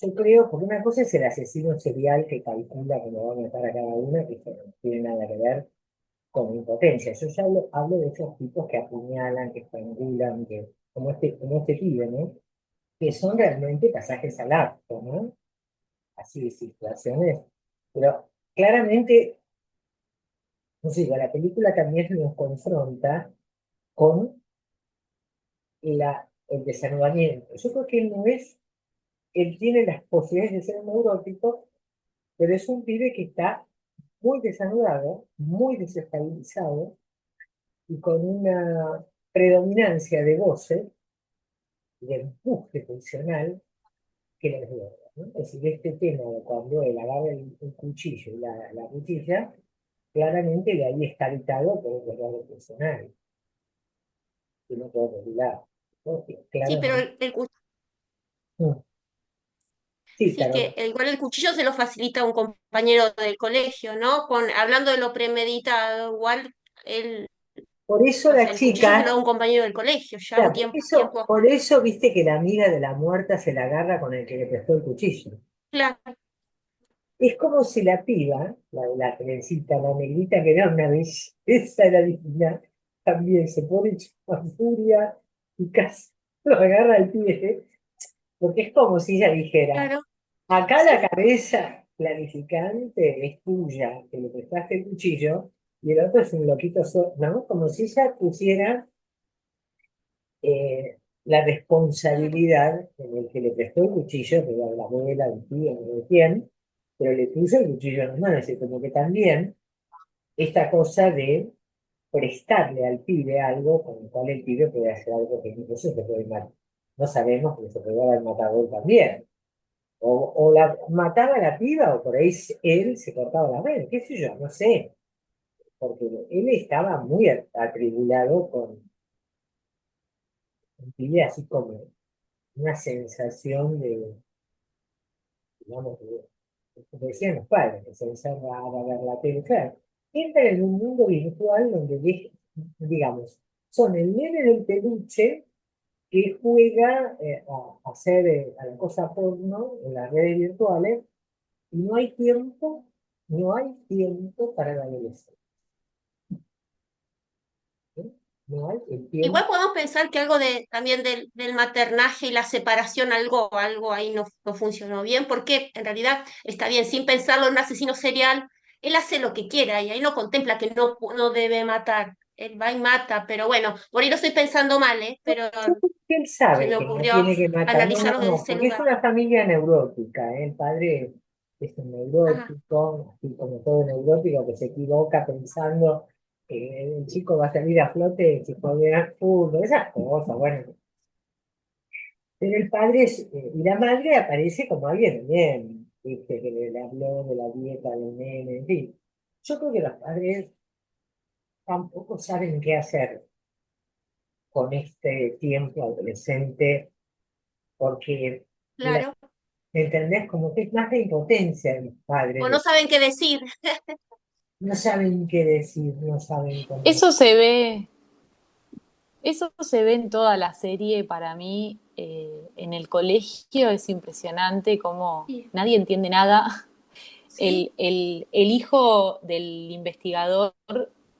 Yo creo, porque una cosa es el asesino serial que calcula que lo va a matar a cada una, que eso no tiene nada que ver con impotencia. Yo ya hablo de esos tipos que apuñalan, que estrangulan, como este pibe, ¿no? Que son realmente pasajes al acto, ¿no? Así de situaciones. Pero claramente, no sé, la película también nos confronta con el desanudamiento. Yo creo que él tiene las posibilidades de ser un neurótico, pero es un pibe que está muy desanudado, muy desestabilizado y con una predominancia de voces, de empuje funcional que lo desborda, ¿no? Es decir, este tema de cuando él agarra el cuchillo y la cuchilla, claramente de ahí está habitado por un desgarro funcional, que no puede regular. Porque Sí, pero claramente. Mm, sí, sí, claro. que igual el cuchillo se lo facilita un compañero del colegio, ¿no? Hablando de lo premeditado, igual él, Por eso o la sea, el cuchillo se lo da chica, un compañero del colegio, ya un claro, tiempo, por eso viste que la amiga de la muerta se la agarra con el que le prestó el cuchillo. claro, Es como si la piba, la trencita, la negrita, que era una belleza, era divina, también se pone hecha furia y casi lo agarra al pie, porque es como si ella dijera, claro, acá sí, la cabeza planificante es tuya, que le prestaste el cuchillo, y el otro es un loquito, ¿no? Como si ella pusiera la responsabilidad en el que le prestó el cuchillo, que era la abuela, el tío, no sé quién, pero le puso el cuchillo en las manos, y como que también esta cosa de prestarle al pibe algo con el cual el pibe puede hacer algo que incluso se puede matar. No sabemos, pero se puede haber matado él también. O la mataba a la piba, o por ahí él se cortaba la venas, qué sé yo, no sé. Porque él estaba muy atribulado con un pibe así como una sensación de, digamos, como decían los padres, que se encerraba a ver la tele. Claro, entra en un mundo virtual donde, digamos, son el nene del peluche que juega a hacer a la cosa porno en las redes virtuales y no hay tiempo para la adolescencia. ¿Eh? No hay el igual tiempo. podemos pensar que algo también del maternaje y la separación, algo ahí no funcionó bien, porque en realidad está bien, sin pensarlo en un asesino serial, él hace lo que quiera y ahí no contempla que no debe matar. Él va y mata, pero bueno, por ahí lo estoy pensando mal, ¿eh? Pero Yo creo que él se sabe me que no ocurrió tiene que matar, no, analizarlo desde no, ese porque es lugar. una familia neurótica, ¿eh? El padre es un Ajá, neurótico, así como todo neurótico que se equivoca pensando que el chico va a salir a flote si juega fútbol, esas cosas, bueno. Pero el padre y la madre aparece como alguien bien, ¿viste? Que le habló de la dieta del nene, en fin. Yo creo que los padres tampoco saben qué hacer con este tiempo adolescente, porque claro. ¿me entendés? Como que es más de impotencia de los O padres, no saben qué decir. no saben qué decir, no saben cómo. Eso se ve, eso se ve en toda la serie para mí. En el colegio es impresionante cómo Sí, nadie entiende nada. sí, El hijo del investigador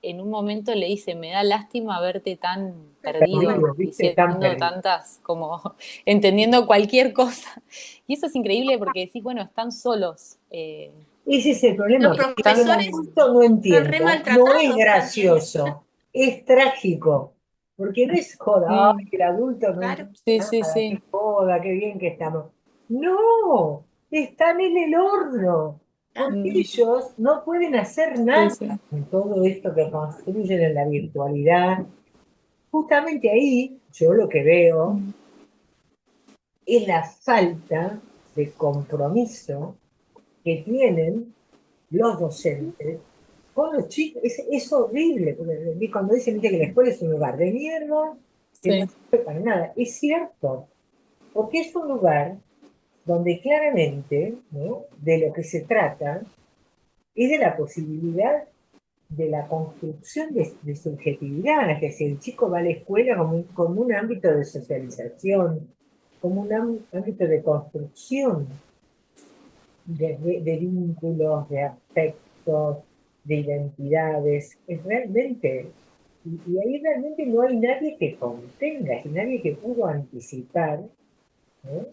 en un momento le dice, me da lástima verte tan perdido, Perdido, ¿viste? Tan diciendo perdido. tantas, como entendiendo cualquier cosa. Y eso es increíble porque decís, bueno, están solos. Ese es el los problema, que el Están, profesores adulto no están re entienda, no es maltratados también. gracioso, es trágico, porque no es joda, ay, mm, el adulto no Claro. entiende sí, sí, nada, qué sí, joda, qué bien que estamos. No, están en el horno, porque mm, ellos no pueden hacer sí, nada sí. con todo esto que construyen en la virtualidad. Justamente ahí, yo lo que veo Mm. es la falta de compromiso que tienen los docentes con los chicos. Es horrible, porque cuando dicen "Viste, que la escuela es un lugar de mierda, que no Sí. sirve para nada". Es cierto, porque es un lugar donde claramente, ¿no?, de lo que se trata es de la posibilidad de la construcción de subjetividad, es decir, el chico va a la escuela como un ámbito de socialización, como un ámbito de construcción de vínculos, de afectos, de identidades. Es realmente, y ahí realmente no hay nadie que contenga, y nadie que pudo anticipar, ¿no?,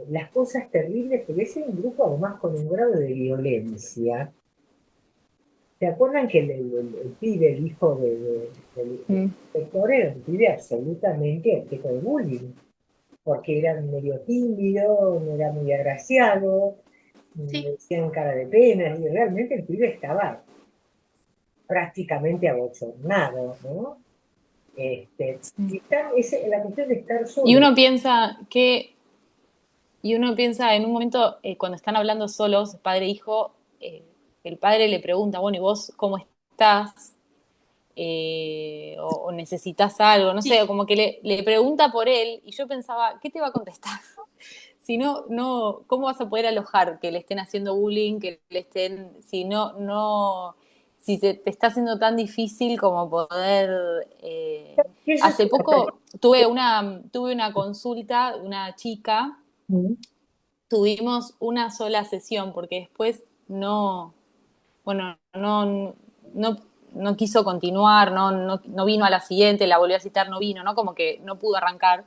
las cosas terribles, porque ese es un grupo además con un grado de violencia. ¿Se acuerdan que el pibe, el hijo del Mm. inspector, era un pibe absolutamente objeto de bullying? Porque era medio tímido, no era muy agraciado, Sí, le decían cara de pena, y realmente el pibe estaba prácticamente abochornado, ¿no? La cuestión de estar Y solo. uno piensa que, y uno piensa en un momento, cuando están hablando solos, padre e hijo, el padre le pregunta, bueno, ¿y vos cómo estás? O necesitas algo, no sé, sí, como que le pregunta por él y yo pensaba, ¿qué te va a contestar? Si no, no, ¿cómo vas a poder alojar que le estén haciendo bullying, que le estén, si no, si se te está haciendo tan difícil como poder... Eso es hace una cosa. poco tuve una consulta, una chica, tuvimos una sola sesión porque después no, bueno, no quiso continuar, no vino a la siguiente, la volvió a citar, no vino, ¿no? Como que no pudo arrancar.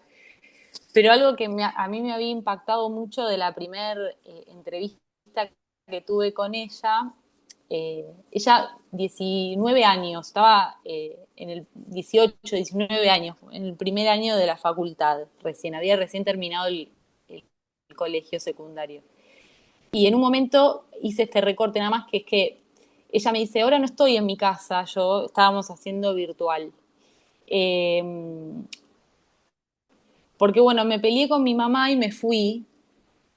Pero algo que a mí me había impactado mucho de la primera entrevista que tuve con ella 19 años, estaba en el 18, 19 años, en el primer año de la facultad, había recién terminado el colegio secundario. Y en un momento hice este recorte nada más, que es que ella me dice, ahora no estoy en mi casa, yo estábamos haciendo virtual. Eh, Porque bueno, me peleé con mi mamá y me fui,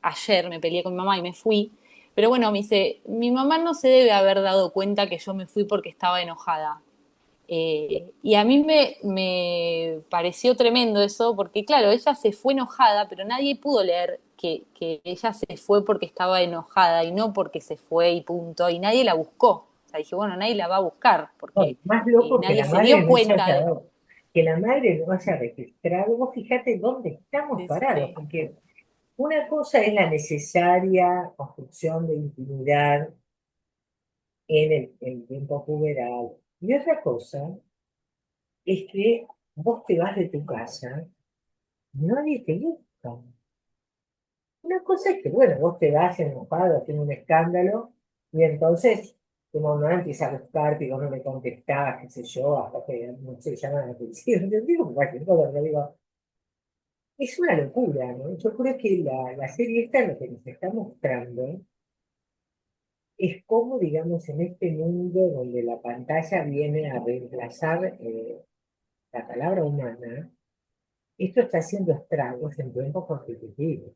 ayer me peleé con mi mamá y me fui, pero bueno, me dice, mi mamá no se debe haber dado cuenta que yo me fui porque estaba enojada. Y a mí me pareció tremendo eso, porque claro, ella se fue enojada, pero nadie pudo leer que ella se fue porque estaba enojada y no porque se fue y punto, y nadie la buscó. O sea, dije, bueno, nadie la va a buscar, No, porque más loco que nadie la se madre dio no se cuenta haya de... dado, que la madre no haya registrado. Vos fíjate dónde estamos Sí, parados, sí. porque una cosa es la necesaria construcción de intimidad en el tiempo puberal, y otra cosa es que vos te vas de tu casa, nadie te busca. Una cosa es que, bueno, vos te vas enojado, haciendo un escándalo, y entonces tu mamá empieza a buscarte y vos no le contestás, qué sé yo, hasta que no se llaman la atención. Yo digo cualquier cosa, pero digo, es una locura, ¿no? Yo creo que la serie esta lo que nos está mostrando es cómo, digamos, en este mundo donde la pantalla viene a reemplazar la palabra humana, esto está haciendo estragos en tiempos constitutivos.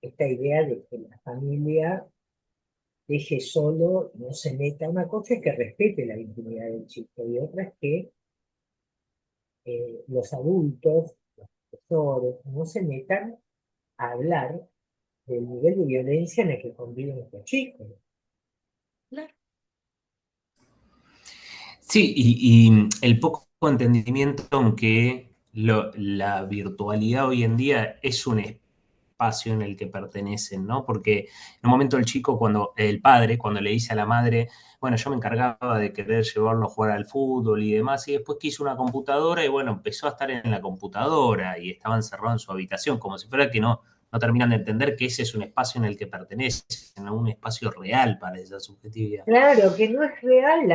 Esta idea de que la familia deje solo, no se meta. Una cosa es que respete la intimidad del chico y otra es que los adultos, los profesores, no se metan a hablar del nivel de violencia en el que conviven estos chicos. claro. Sí, y el poco entendimiento, aunque la virtualidad hoy en día es un espacio en el que pertenecen, ¿no? Porque en un momento el chico, el padre, cuando le dice a la madre, bueno, yo me encargaba de querer llevarlo a jugar al fútbol y demás, y después quiso una computadora y bueno, empezó a estar en la computadora y estaba encerrado en su habitación, como si fuera que no terminan de entender que ese es un espacio en el que pertenecen, a un espacio real para esa subjetividad. Claro, que no es real,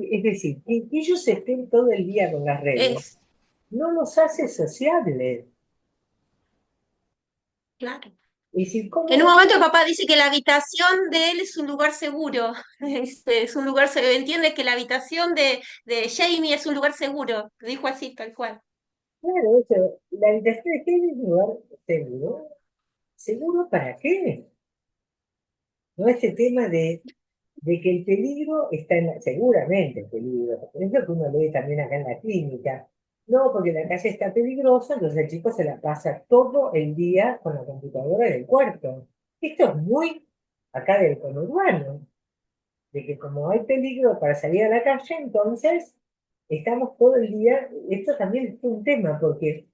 es decir, que ellos estén todo el día con las redes, Es, no los hace sociables. claro. Es decir, En un ¿cómo? momento el papá dice que la habitación de él es un lugar seguro. Es un lugar seguro. Entiende que la habitación de Jamie es un lugar seguro. Dijo así, tal cual. Claro, eso, la habitación de Kevin es un lugar seguro. ¿Seguro para qué? ¿No? Este tema de que el peligro está seguramente el peligro, es lo que uno lee también acá en la clínica. No, porque la calle está peligrosa, entonces el chico se la pasa todo el día con la computadora en el cuarto. Esto es muy acá del conurbano, de que como hay peligro para salir a la calle, entonces estamos todo el día, esto también es un tema, porque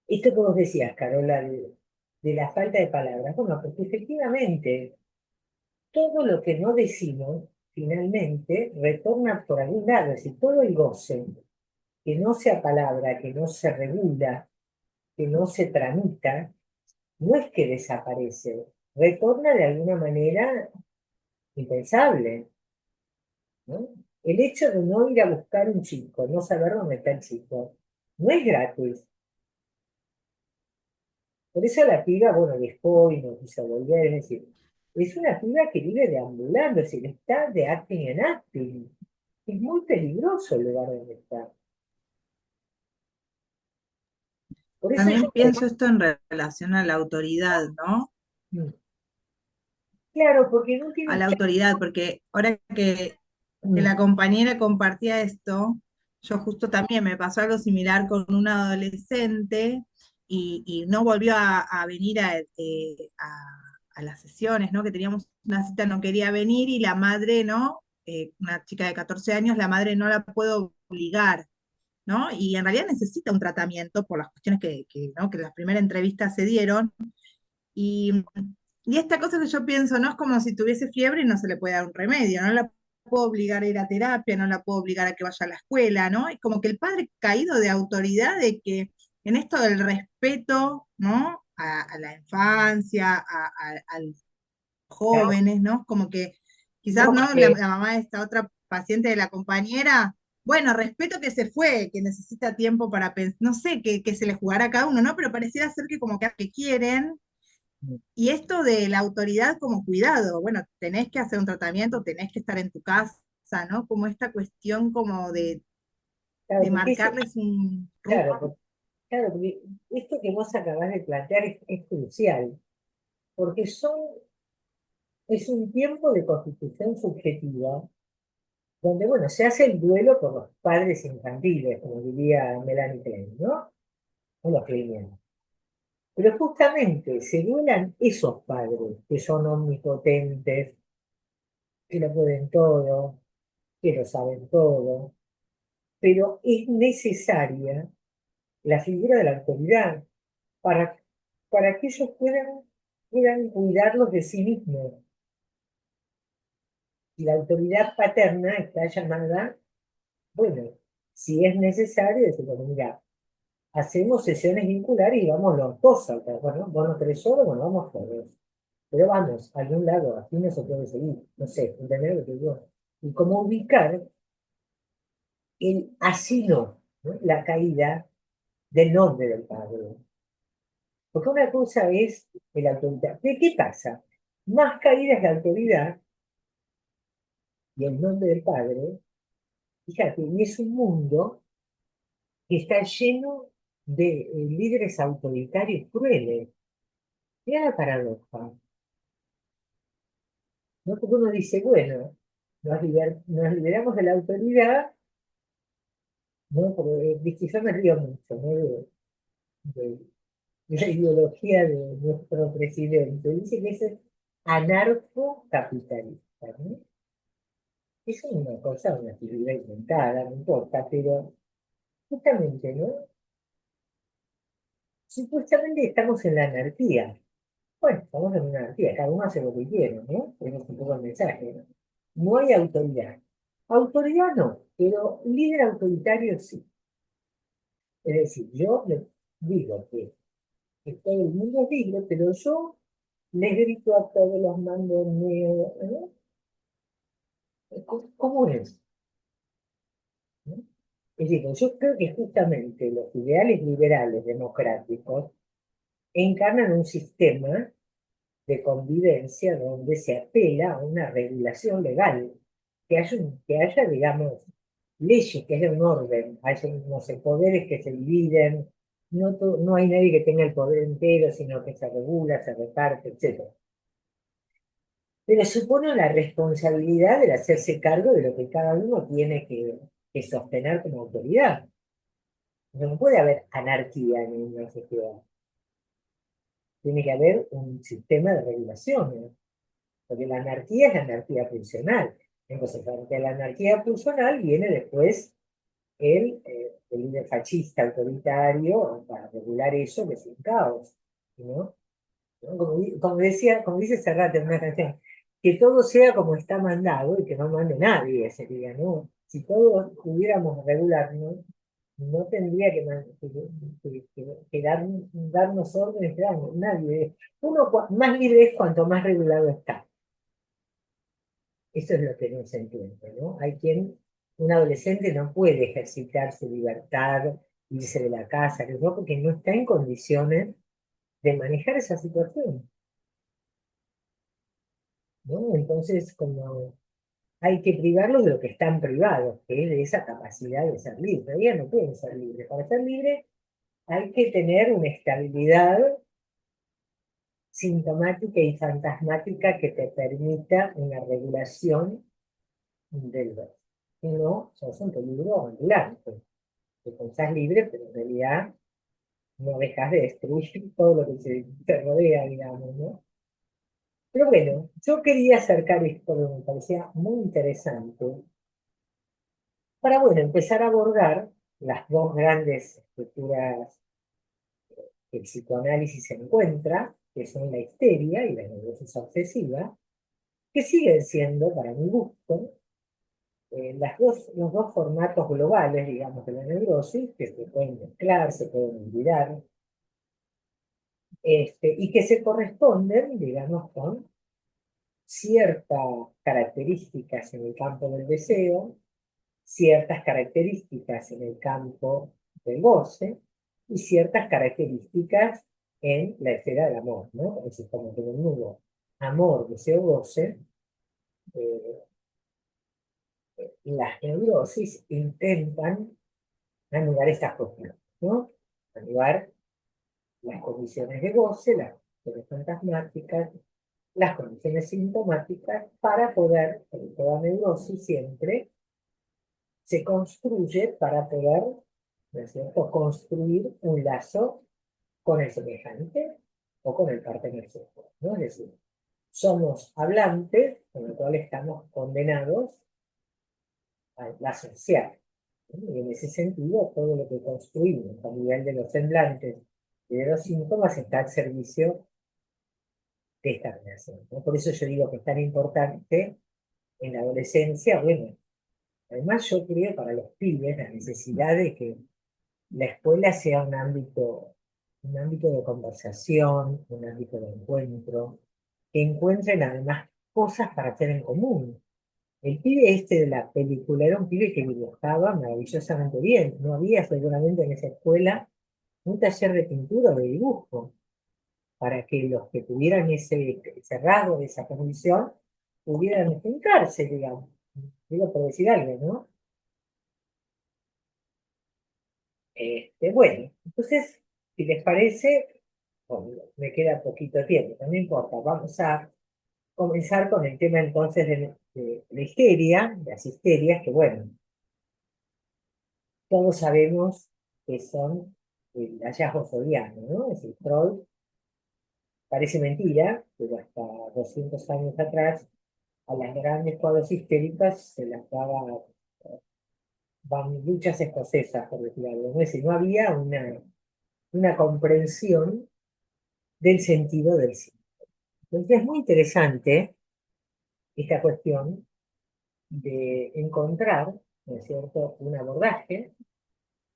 esto que vos decías, Carola, de la falta de palabras, bueno, porque efectivamente todo lo que no decimos finalmente retorna por algún lado, es decir, todo el goce que no sea palabra, que no se regula, que no se tramita, no es que desaparece, retorna de alguna manera impensable, ¿no? El hecho de no ir a buscar un chico, no saber dónde está el chico, no es gratis. Por eso la piba, bueno, dejó y no quiso volver, es decir, es una piba que vive deambulando, es decir, está de acting en acting. Es muy peligroso el lugar donde está. Por eso También yo pienso esto en relación a la autoridad, ¿no? claro, porque no A tiene la autoridad, porque ahora que la Mm, compañera compartía esto, yo justo también me pasó algo similar con una adolescente y no volvió a venir a las sesiones, ¿no? Que teníamos una cita, no quería venir y la madre, ¿no? Una chica de 14 años, la madre no la puede obligar, ¿no? Y en realidad necesita un tratamiento por las cuestiones ¿no? que las primeras entrevistas se dieron. Y, y esta cosa que yo pienso, no es como si tuviese fiebre y no se le puede dar un remedio, no la puedo obligar a ir a terapia, no la puedo obligar a que vaya a la escuela, ¿no? Es como que el padre caído de autoridad de que en esto del respeto, ¿no? A la infancia, a los claro, jóvenes, ¿no? Como que quizás, no, ¿no? La mamá de esta otra paciente de la compañera, bueno, respeto que se fue, que necesita tiempo para pensar, no sé, que se le jugará a cada uno, ¿no? Pero pareciera ser que como que quieren y esto de la autoridad como cuidado, bueno, tenés que hacer un tratamiento, tenés que estar en tu casa, ¿no? Como esta cuestión como claro, de porque eso, marcarles un claro, rumbo. claro, porque esto que vos acabás de plantear es crucial, porque es un tiempo de constitución subjetiva, donde, bueno, se hace el duelo por los padres infantiles, como diría Melanie Klein, ¿no? O los kleinianos. Pero justamente se duelan esos padres que son omnipotentes, que lo pueden todo, que lo saben todo, pero es necesaria la figura de la autoridad para, para que ellos puedan cuidarlos de sí mismos. Y la autoridad paterna está llamada, bueno, si es necesario, decir, bueno, mira, hacemos sesiones vinculares y vamos los dos a bueno, vos no querés solo, bueno, vamos todos. Pero vamos, a algún lado, aquí no se puede seguir, no sé, ¿entendés lo que digo? Y cómo ubicar el así ¿no? La caída del nombre del padre. Porque una cosa es la autoridad. ¿De qué pasa? Más caída es la autoridad y el nombre del padre, fíjate, y es un mundo que está lleno de líderes autoritarios crueles. Mira la paradoja, ¿no? Porque uno dice, bueno, nos liberamos de la autoridad, ¿no? Porque, viste, yo me río mucho, ¿no? De la ideología de nuestro presidente. Dice que es anarcocapitalista, ¿no? Es una cosa, una actividad inventada, no importa, pero justamente, ¿no? Supuestamente estamos en la anarquía. Bueno, estamos en una anarquía, cada uno hace lo que quiere, ¿no? Tenemos un poco el mensaje, ¿no? No hay autoridad. Autoridad no, pero líder autoritario sí. Es decir, yo le digo que todo el mundo es libre, pero yo les grito a todos los mandos, ¿no? ¿Cómo es? ¿No? Es decir, yo creo que justamente los ideales liberales democráticos encarnan un sistema de convivencia donde se apela a una regulación legal, que haya, digamos, leyes, que haya un orden, haya, no sé, poderes que se dividen, no hay nadie que tenga el poder entero, sino que se regula, se reparte, etc. Pero supone la responsabilidad de hacerse cargo de lo que cada uno tiene que sostener como autoridad. No puede haber anarquía en una sociedad. Tiene que haber un sistema de regulaciones, porque la anarquía es la anarquía funcional. Entonces, ante la anarquía funcional viene después el líder fascista autoritario para regular eso, que es un caos, ¿no? ¿No? Como dice Serrat en una canción, que todo sea como está mandado y que no mande nadie, sería, ¿no? Si todos pudiéramos regularnos, no tendría darnos órdenes, nadie. Uno más libre es cuanto más regulado está. Eso es lo que no se entiende, ¿no? Un adolescente no puede ejercitar su libertad, irse de la casa, ¿no? Porque no está en condiciones de manejar esa situación, ¿no? Entonces, como hay que privarlos de lo que están privados, que es de esa capacidad de ser libre. Todavía no pueden ser libres. Para ser libre hay que tener una estabilidad sintomática y fantasmática que te permita una regulación del ver. Si no, sos un peligro ambulante. Te pensás libre, pero en realidad no dejas de destruir todo lo que te rodea, digamos, ¿no? Pero bueno, yo quería acercar esto que me parecía muy interesante para, bueno, empezar a abordar las dos grandes estructuras que el psicoanálisis encuentra, que son la histeria y la neurosis obsesiva, que siguen siendo, para mi gusto, los dos formatos globales, digamos, de la neurosis, que se pueden mezclar, se pueden olvidar, y que se corresponden, digamos, con ciertas características en el campo del deseo, ciertas características en el campo del goce y ciertas características en la esfera del amor, ¿no? Es decir, como que un nudo amor, deseo, goce, eh, las neurosis intentan anular estas cuestiones, ¿no? Anular las condiciones de goce, las condiciones fantasmáticas, las condiciones sintomáticas, para poder, en toda neurosis siempre, se construye para poder, ¿no es cierto?, construir un lazo con el semejante o con el perteneciente, ¿no? Es decir, somos hablantes, con lo cual estamos condenados al lazo social. ¿No? Y en ese sentido, todo lo que construimos a nivel de los semblantes y de los síntomas está al servicio de esta relación, ¿no? Por eso yo digo que es tan importante en la adolescencia, bueno, además yo creo para los pibes la necesidad de que la escuela sea un ámbito de conversación, un ámbito de encuentro, que encuentren además cosas para hacer en común. El pibe este de la película era un pibe que dibujaba maravillosamente bien. No había seguramente en esa escuela un taller de pintura o de dibujo, para que los que tuvieran ese rasgo, esa condición, pudieran encontrarse, digamos. Digo por decir algo, ¿no? Bueno, entonces, si les parece, bueno, me queda poquito tiempo, no importa, vamos a comenzar con el tema entonces de la histeria, de las histerias, que bueno, todos sabemos que son el hallazgo freudiano, ¿no? Es decir, Freud, parece mentira, pero hasta 200 años atrás, a las grandes cuadros histéricas se las daba luchas escocesas, por decirlo algo, ¿no? Es decir, no había una comprensión del sentido del sí. Entonces es muy interesante esta cuestión de encontrar, ¿no es cierto?, un abordaje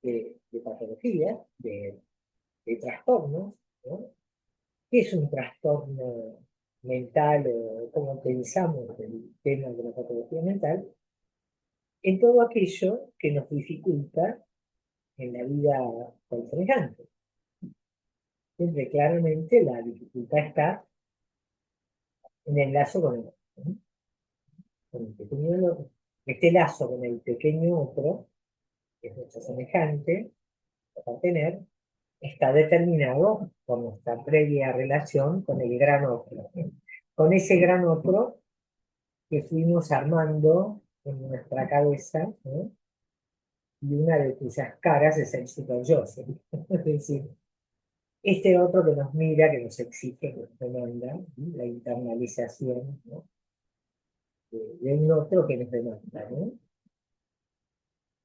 de patología, de trastornos, ¿no? ¿Qué es un trastorno mental o cómo pensamos el tema de la patología mental? En todo aquello que nos dificulta en la vida con semejante. Siempre claramente la dificultad está en el lazo con el otro, ¿no? Con el pequeño, este lazo con el pequeño otro, que es nuestro semejante, a tener, está determinado por nuestra previa relación con el gran otro. Con ese gran otro que fuimos armando en nuestra cabeza, ¿no? Y una de cuyas caras es el super yo, ¿sí? Es decir, este otro que nos mira, que nos exige, que nos demanda, ¿sí? La internalización, ¿no?, de un otro que nos demanda, ¿no?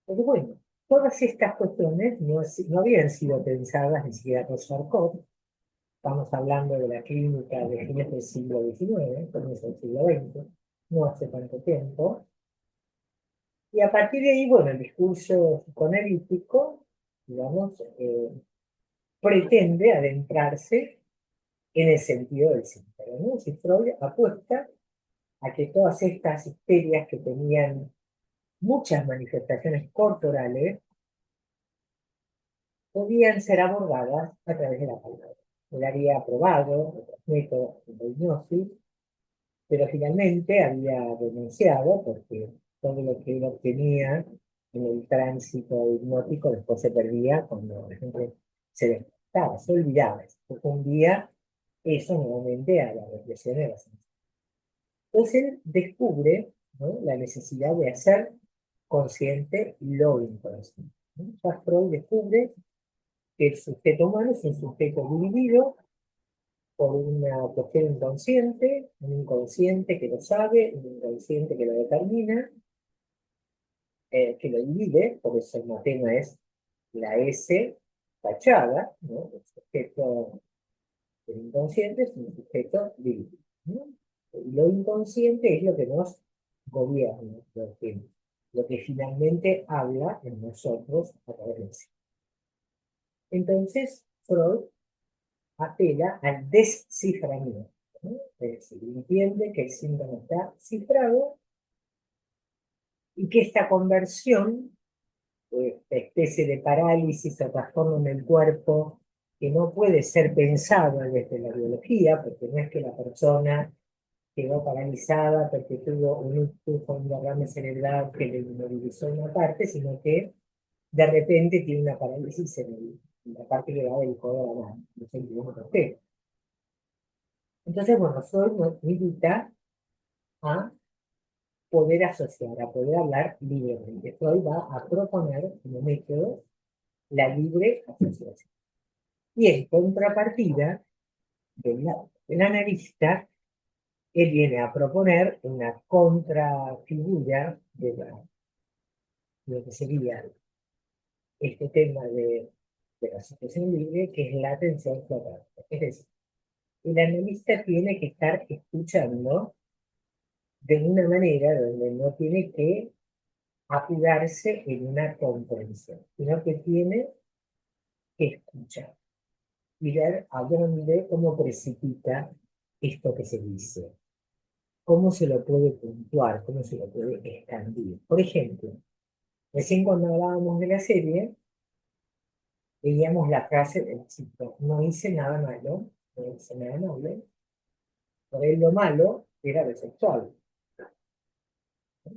Pero bueno, todas estas cuestiones no habían sido pensadas ni siquiera por Charcot. Estamos hablando de la clínica de fines del siglo XIX, comienzo del siglo XX, no hace tanto tiempo. Y a partir de ahí, bueno, el discurso psicoanalítico digamos, pretende adentrarse en el sentido del síntoma, ¿no? Si Freud apuesta a que todas estas histerias que tenían muchas manifestaciones corporales podían ser abordadas a través de la palabra. Él había probado otros métodos de hipnosis, pero finalmente había renunciado porque todo lo que él obtenía en el tránsito hipnótico después se perdía cuando la gente se despertaba, se olvidaba. Se confundía eso nuevamente a la represión de la sensación. Entonces él descubre, ¿no?, la necesidad de hacer consciente lo inconsciente, ¿no? Ya Freud descubre que el sujeto humano es un sujeto dividido por una cuestión inconsciente, un inconsciente que lo sabe, un inconsciente que lo determina, que lo divide, por eso el matema es la S tachada, ¿no? El sujeto del inconsciente es un sujeto dividido, ¿no? Y lo inconsciente es lo que nos gobierna, lo que finalmente habla en nosotros a través de sí. Entonces, Freud apela al desciframiento, ¿no? Es decir, entiende que el síntoma está cifrado y que esta conversión, esta especie de parálisis o trastorno en el cuerpo, que no puede ser pensado desde la biología, porque no es que la persona quedó paralizada porque tuvo un ictus o un derrame cerebral que le inmovilizó una parte, sino que de repente tiene una parálisis en la parte que va del codo a la mano, no sé si vos lo. Entonces, bueno, Freud nos invita a poder asociar, a poder hablar libremente. Freud va a proponer como método la libre asociación. Y en contrapartida del analista, él viene a proponer una contrafigura de lo que sería este tema de la asociación libre, que es la atención flotante. Es decir, el analista tiene que estar escuchando de una manera donde no tiene que apurarse en una comprensión, sino que tiene que escuchar y ver a dónde, cómo precipita esto que se dice, cómo se lo puede puntuar, cómo se lo puede expandir. Por ejemplo, recién cuando hablábamos de la serie, veíamos la frase del chico: no hice nada malo, no hice nada malo. Por él lo malo era lo sexual.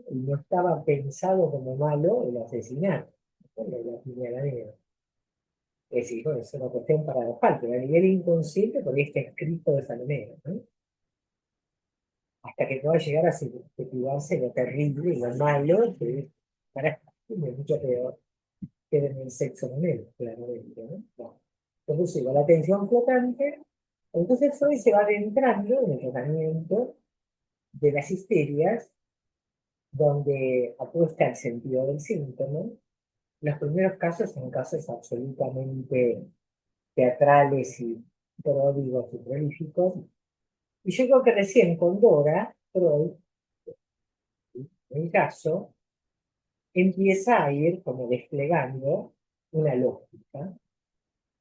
Y no estaba pensado como malo el asesinato, la puñalada. Es decir, bueno, es una cuestión paradojal, pero a nivel inconsciente por ahí está escrito de esa manera, ¿no? Hasta que pueda llegar a subjetivarse lo terrible y lo malo, que es mucho peor que en el sexo con él, claramente, ¿no? Bueno, entonces llega la atención flotante, entonces hoy se va adentrando en el tratamiento de las histerias, donde apuesta el sentido del síntoma. Los primeros casos son casos absolutamente teatrales y pródigos y prolíficos. Y yo creo que recién con Dora, Freud, en el caso, empieza a ir como desplegando una lógica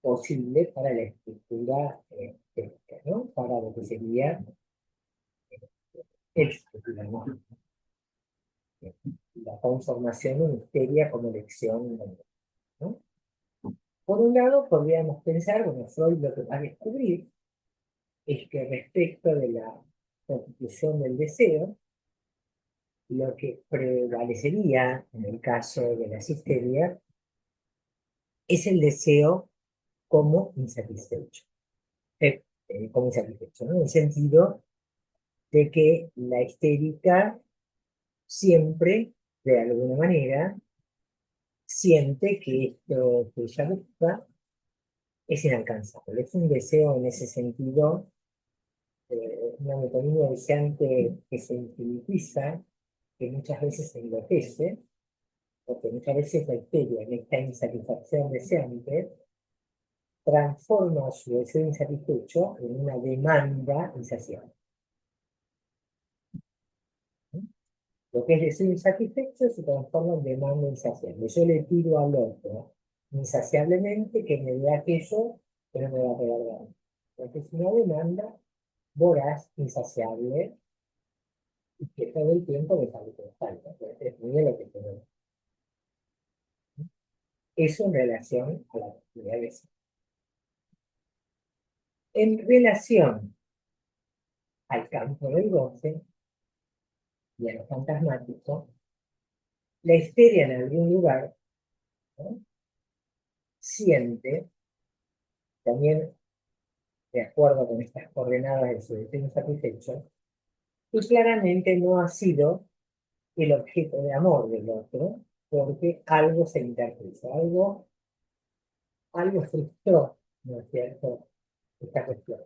posible para la estructura técnica, ¿no? Para lo que sería digamos, la conformación de una histeria como lección, ¿no? Por un lado, podríamos pensar, bueno, Freud lo que va a descubrir es que respecto de la constitución del deseo, lo que prevalecería en el caso de las histerias es el deseo como insatisfecho. Como insatisfecho, ¿no? En el sentido de que la histérica siempre, de alguna manera, siente que esto que ella busca es inalcanzable. Es un deseo en ese sentido, una metonimia deseante que se infinitiza, que muchas veces se enloquece, porque muchas veces la histeria, en esta insatisfacción deseante, transforma su deseo insatisfecho en una demanda insaciable. Lo que es deseo insatisfecho se transforma en demanda insaciable. Yo le pido al otro insaciablemente que me dé aquello que no me va a pegar gana. Porque es una demanda voraz, insaciable, y que todo el tiempo me sale que me falta. Es muy de lo que tengo. Eso en relación a la actividad de sí. En relación al campo del goce y a lo fantasmático, la histeria en algún lugar, ¿no?, siente, también de acuerdo con estas coordenadas de su deseo insatisfecho, y claramente no ha sido el objeto de amor del otro, porque algo se interpuso, algo frustró, ¿no es cierto?, esta cuestión,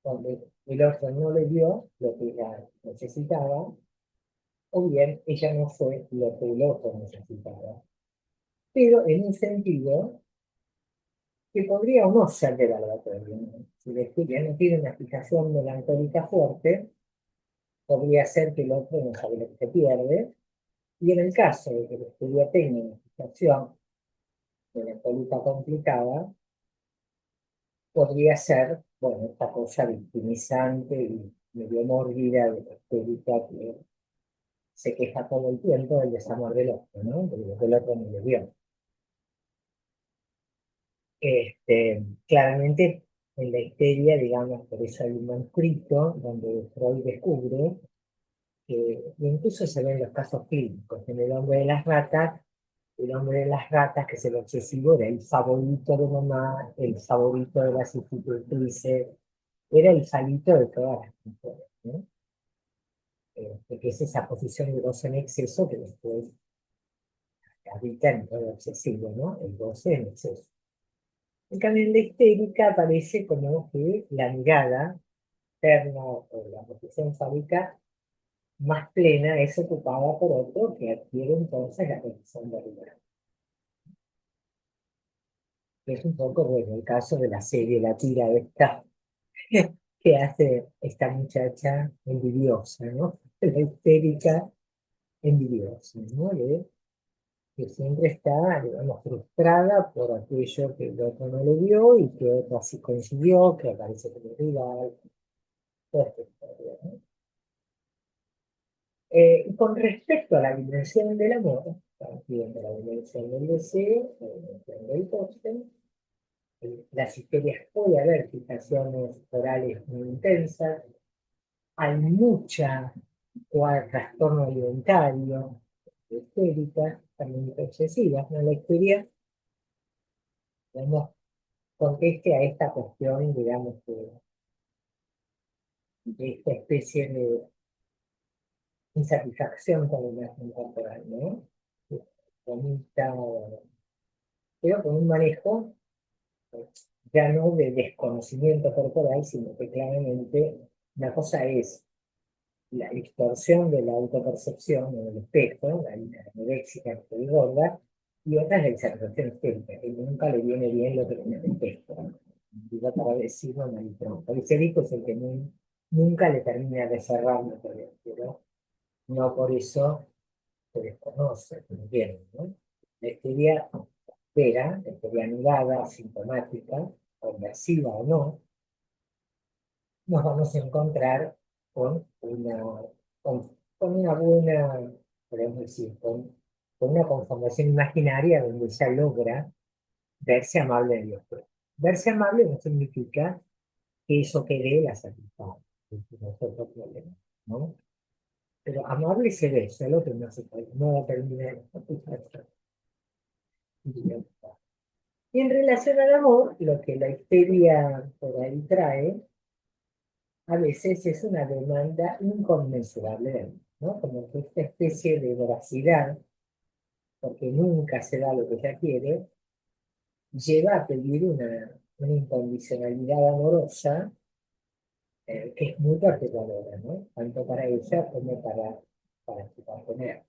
donde el otro no le dio lo que ella necesitaba, o bien ella no fue lo que el otro necesitaba. Pero en un sentido que podría o no ser de laboratorio, ¿no? Si la historia no tiene una fijación melancólica fuerte, podría ser que el otro no sabe lo que se pierde, y en el caso de que la historia tenga una fijación melancólica complicada, podría ser, bueno, esta cosa victimizante y medio mórbida de la histérica que se queja todo el tiempo del desamor del otro, ¿no? De lo que el otro no le dio. Claramente en la histeria, digamos, por eso hay un manuscrito donde Freud descubre que incluso se ven los casos clínicos. En el hombre de las ratas, el hombre de las ratas, que es el obsesivo, era el favorito de mamá, el favorito de las institutrices, era el salito de todas las mujeres, ¿no? Que es esa posición de goce en exceso que después habita en todo obsesivo, ¿no? El goce en exceso. En cambio, en la histérica aparece como que la mirada externa o la posición fálica más plena es ocupada por otro que adquiere entonces la condición de rival. Es un poco, bueno, el caso de la serie, la tira esta que hace esta muchacha envidiosa, ¿no? La histérica envidiosa, ¿no? Que siempre está, digamos, frustrada por aquello que el otro no le dio y que otro sí consiguió, que aparece como rival, toda esta historia, ¿no? Y con respecto a la dimensión del amor, también de la dimensión del deseo, la dimensión del coste, las histerias puede haber fijaciones orales muy intensas, hay mucha trastorno alimentario, histérica, también excesivas, ¿no? La histeria, digamos, conteste a esta cuestión, digamos, de esta especie de insatisfacción con la imagen corporal, ¿no? Bonita, pero con un manejo ya no de desconocimiento corporal, sino que claramente una cosa es la distorsión de la autopercepción en el espejo, la anoréxica que estoy gorda, y otra es la exageración estética, que nunca le viene bien lo que tiene en el espejo. Y va para decirlo en el tronco. El histérico es el que nunca le termina de cerrar la teoría, pero no por eso se desconoce, se entiende, ¿no? La histeria espera, la histeria anulada, asintomática, conversiva o no, nos vamos a encontrar con con una buena, podemos decir, con una conformación imaginaria donde ella logra verse amable en Dios. Verse amable no significa que eso quede la satisfacción, no es otro problema, ¿no? Pero amable se ve, solo que no se puede, no termina de satisfacer. Y en relación al amor, lo que la histeria por ahí trae, a veces es una demanda inconmensurable, ¿no? Como que esta especie de voracidad, porque nunca se da lo que ella quiere, lleva a pedir una incondicionalidad amorosa que es muy perturbadora, ¿no? Tanto para ella como para su partener.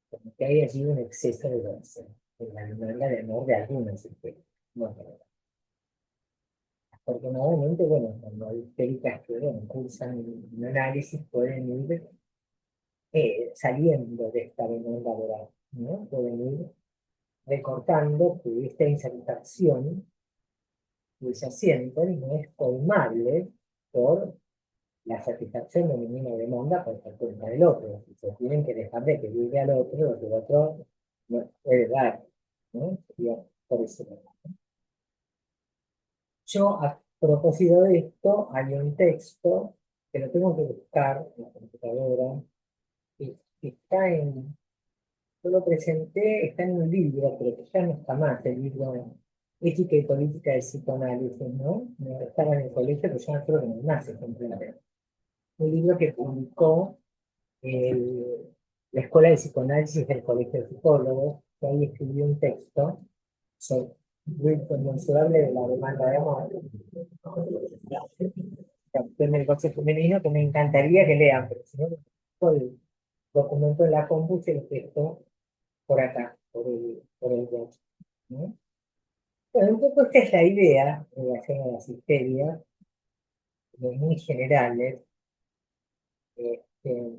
Como que hay allí un exceso de goce, en la demanda de amor de algunas especies, no de todas. Afortunadamente, bueno, cuando hay histéricas que bueno, cursan un análisis, pueden ir saliendo de esta demanda laboral, ¿no? Pueden ir recortando que esta insatisfacción que se sienten no es colmable por la satisfacción de ninguna demanda por cuenta del otro. Si se tienen que dejar de pedirle al otro lo que el otro no puede dar, ¿no? Sería por ese lado. Yo, a propósito de esto, hay un texto que lo tengo que buscar en la computadora, que está en, yo lo presenté, está en un libro, pero que ya no está más, el libro Ética y Política del Psicoanálisis, ¿no? Estaba en el colegio, pero ya no creo que no nace completamente. Un libro que publicó la Escuela de Psicoanálisis del Colegio de Psicólogos, que ahí escribió un texto sobre lo inconmensurable de la demanda de amor, del negocio femenino, que me encantaría que lean, pero si no, el documento en la compu se lo texto por acá, por el web, ¿no? Bueno, un poco esta es la idea en relación a las histerias, muy generales, este,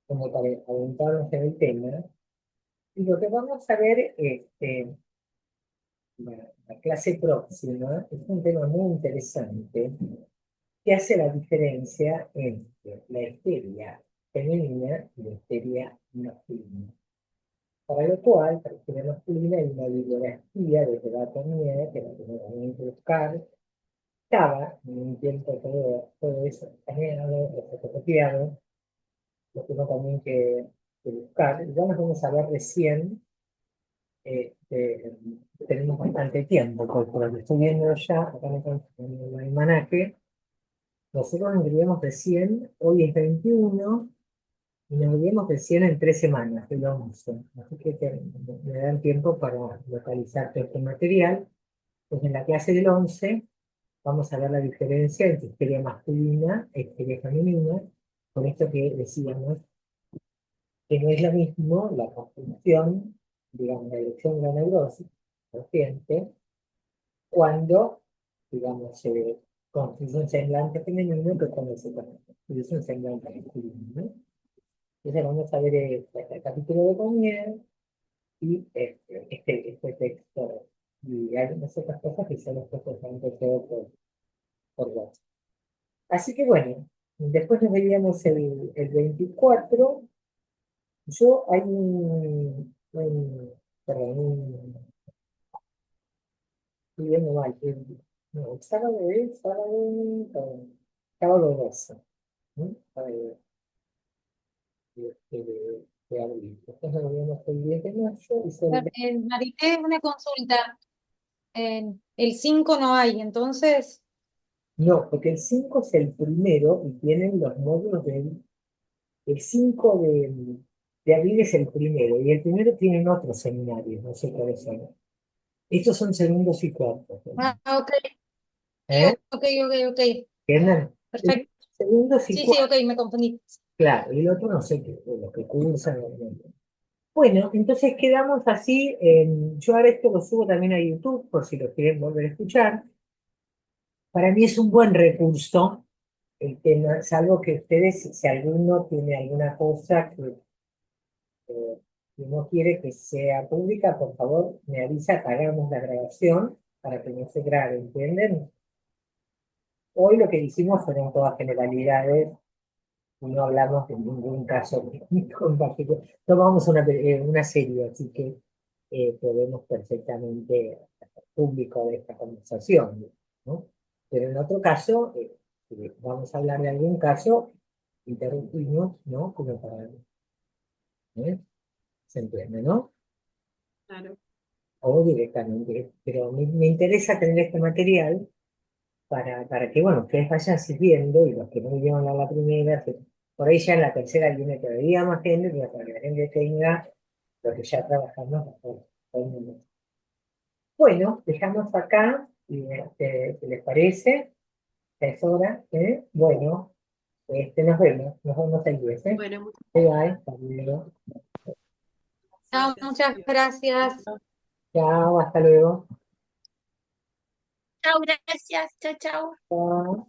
como para adentrarnos en el tema. Y lo que vamos a ver la clase próxima es un tema muy interesante que hace la diferencia entre la histeria femenina y la histeria masculina. Para lo cual, para la histeria masculina hay una bibliografía de anatomía que la tenemos que buscar. Estaba en un tiempo todo eso escaneado, fotocopiado, lo tengo también que buscar. Y vamos a ver recién. Tenemos bastante tiempo, porque por lo que estoy viendo ya, acá en el almanaque, nosotros nos diríamos recién, hoy es 21, y nos diríamos recién en 3 semanas, el 11. Así que me dan tiempo para localizar todo este material. Pues en la clase del 11 vamos a ver la diferencia entre histeria masculina e histeria femenina, con esto que decíamos, que no es lo mismo la construcción, digamos, la elección de la neurosis consciente, cuando, digamos, se construye un semblante femenino que cuando se construye un semblante masculino, ¿no? Entonces vamos a ver el capítulo de Comier y este texto y algunas otras cosas que son los textos todo por WhatsApp. Así que bueno, después nos veríamos el 24. Yo hay perdón, estoy viendo mal, no, sábado 12, ¿no? De abril. Después nos vemos el 10 de mayo y sobre Marité, una consulta. El 5 no hay, entonces, no, porque el 5 es el primero y tienen los módulos el 5 de abril es el primero y el primero tienen otros seminarios, no sé cuáles son. Estos son segundos y cuartos, ¿no? ok, ¿Eh? ok, ¿Entienden? perfecto. Segundos y Sí, cuartos, ok, me confundí. claro, y el otro no sé qué, lo que cursan. Bueno, entonces quedamos así. Yo ahora esto lo subo también a YouTube, por si lo quieren volver a escuchar. Para mí es un buen recurso el tema, salvo que ustedes, si alguno tiene alguna cosa que no quiere que sea pública, por favor, me avisa que hagamos la grabación para que no se grabe, ¿entienden? Hoy lo que hicimos fueron todas generalidades y no hablamos de ningún caso clínico en particular. Tomamos una serie, así que podemos perfectamente hacer público de esta conversación, ¿no? Pero en otro caso, vamos a hablar de algún caso, interrumpimos, ¿no? Como para, ¿se entiende, no? Claro. O directamente, pero me interesa tener este material para que, bueno, ustedes vayan sirviendo y los que no vinieron a la primera, por ahí ya en la tercera viene todavía más gente, pero para que la gente tenga lo que ya trabajamos. Bueno, dejamos acá, y ¿qué les parece? Ya es hora, ¿eh? Bueno, nos vemos el 10, ¿eh? Bueno, Bye, bye, hasta luego. Chao, muchas gracias. Chao, hasta luego. Chao, gracias. Chao, chao. Chao.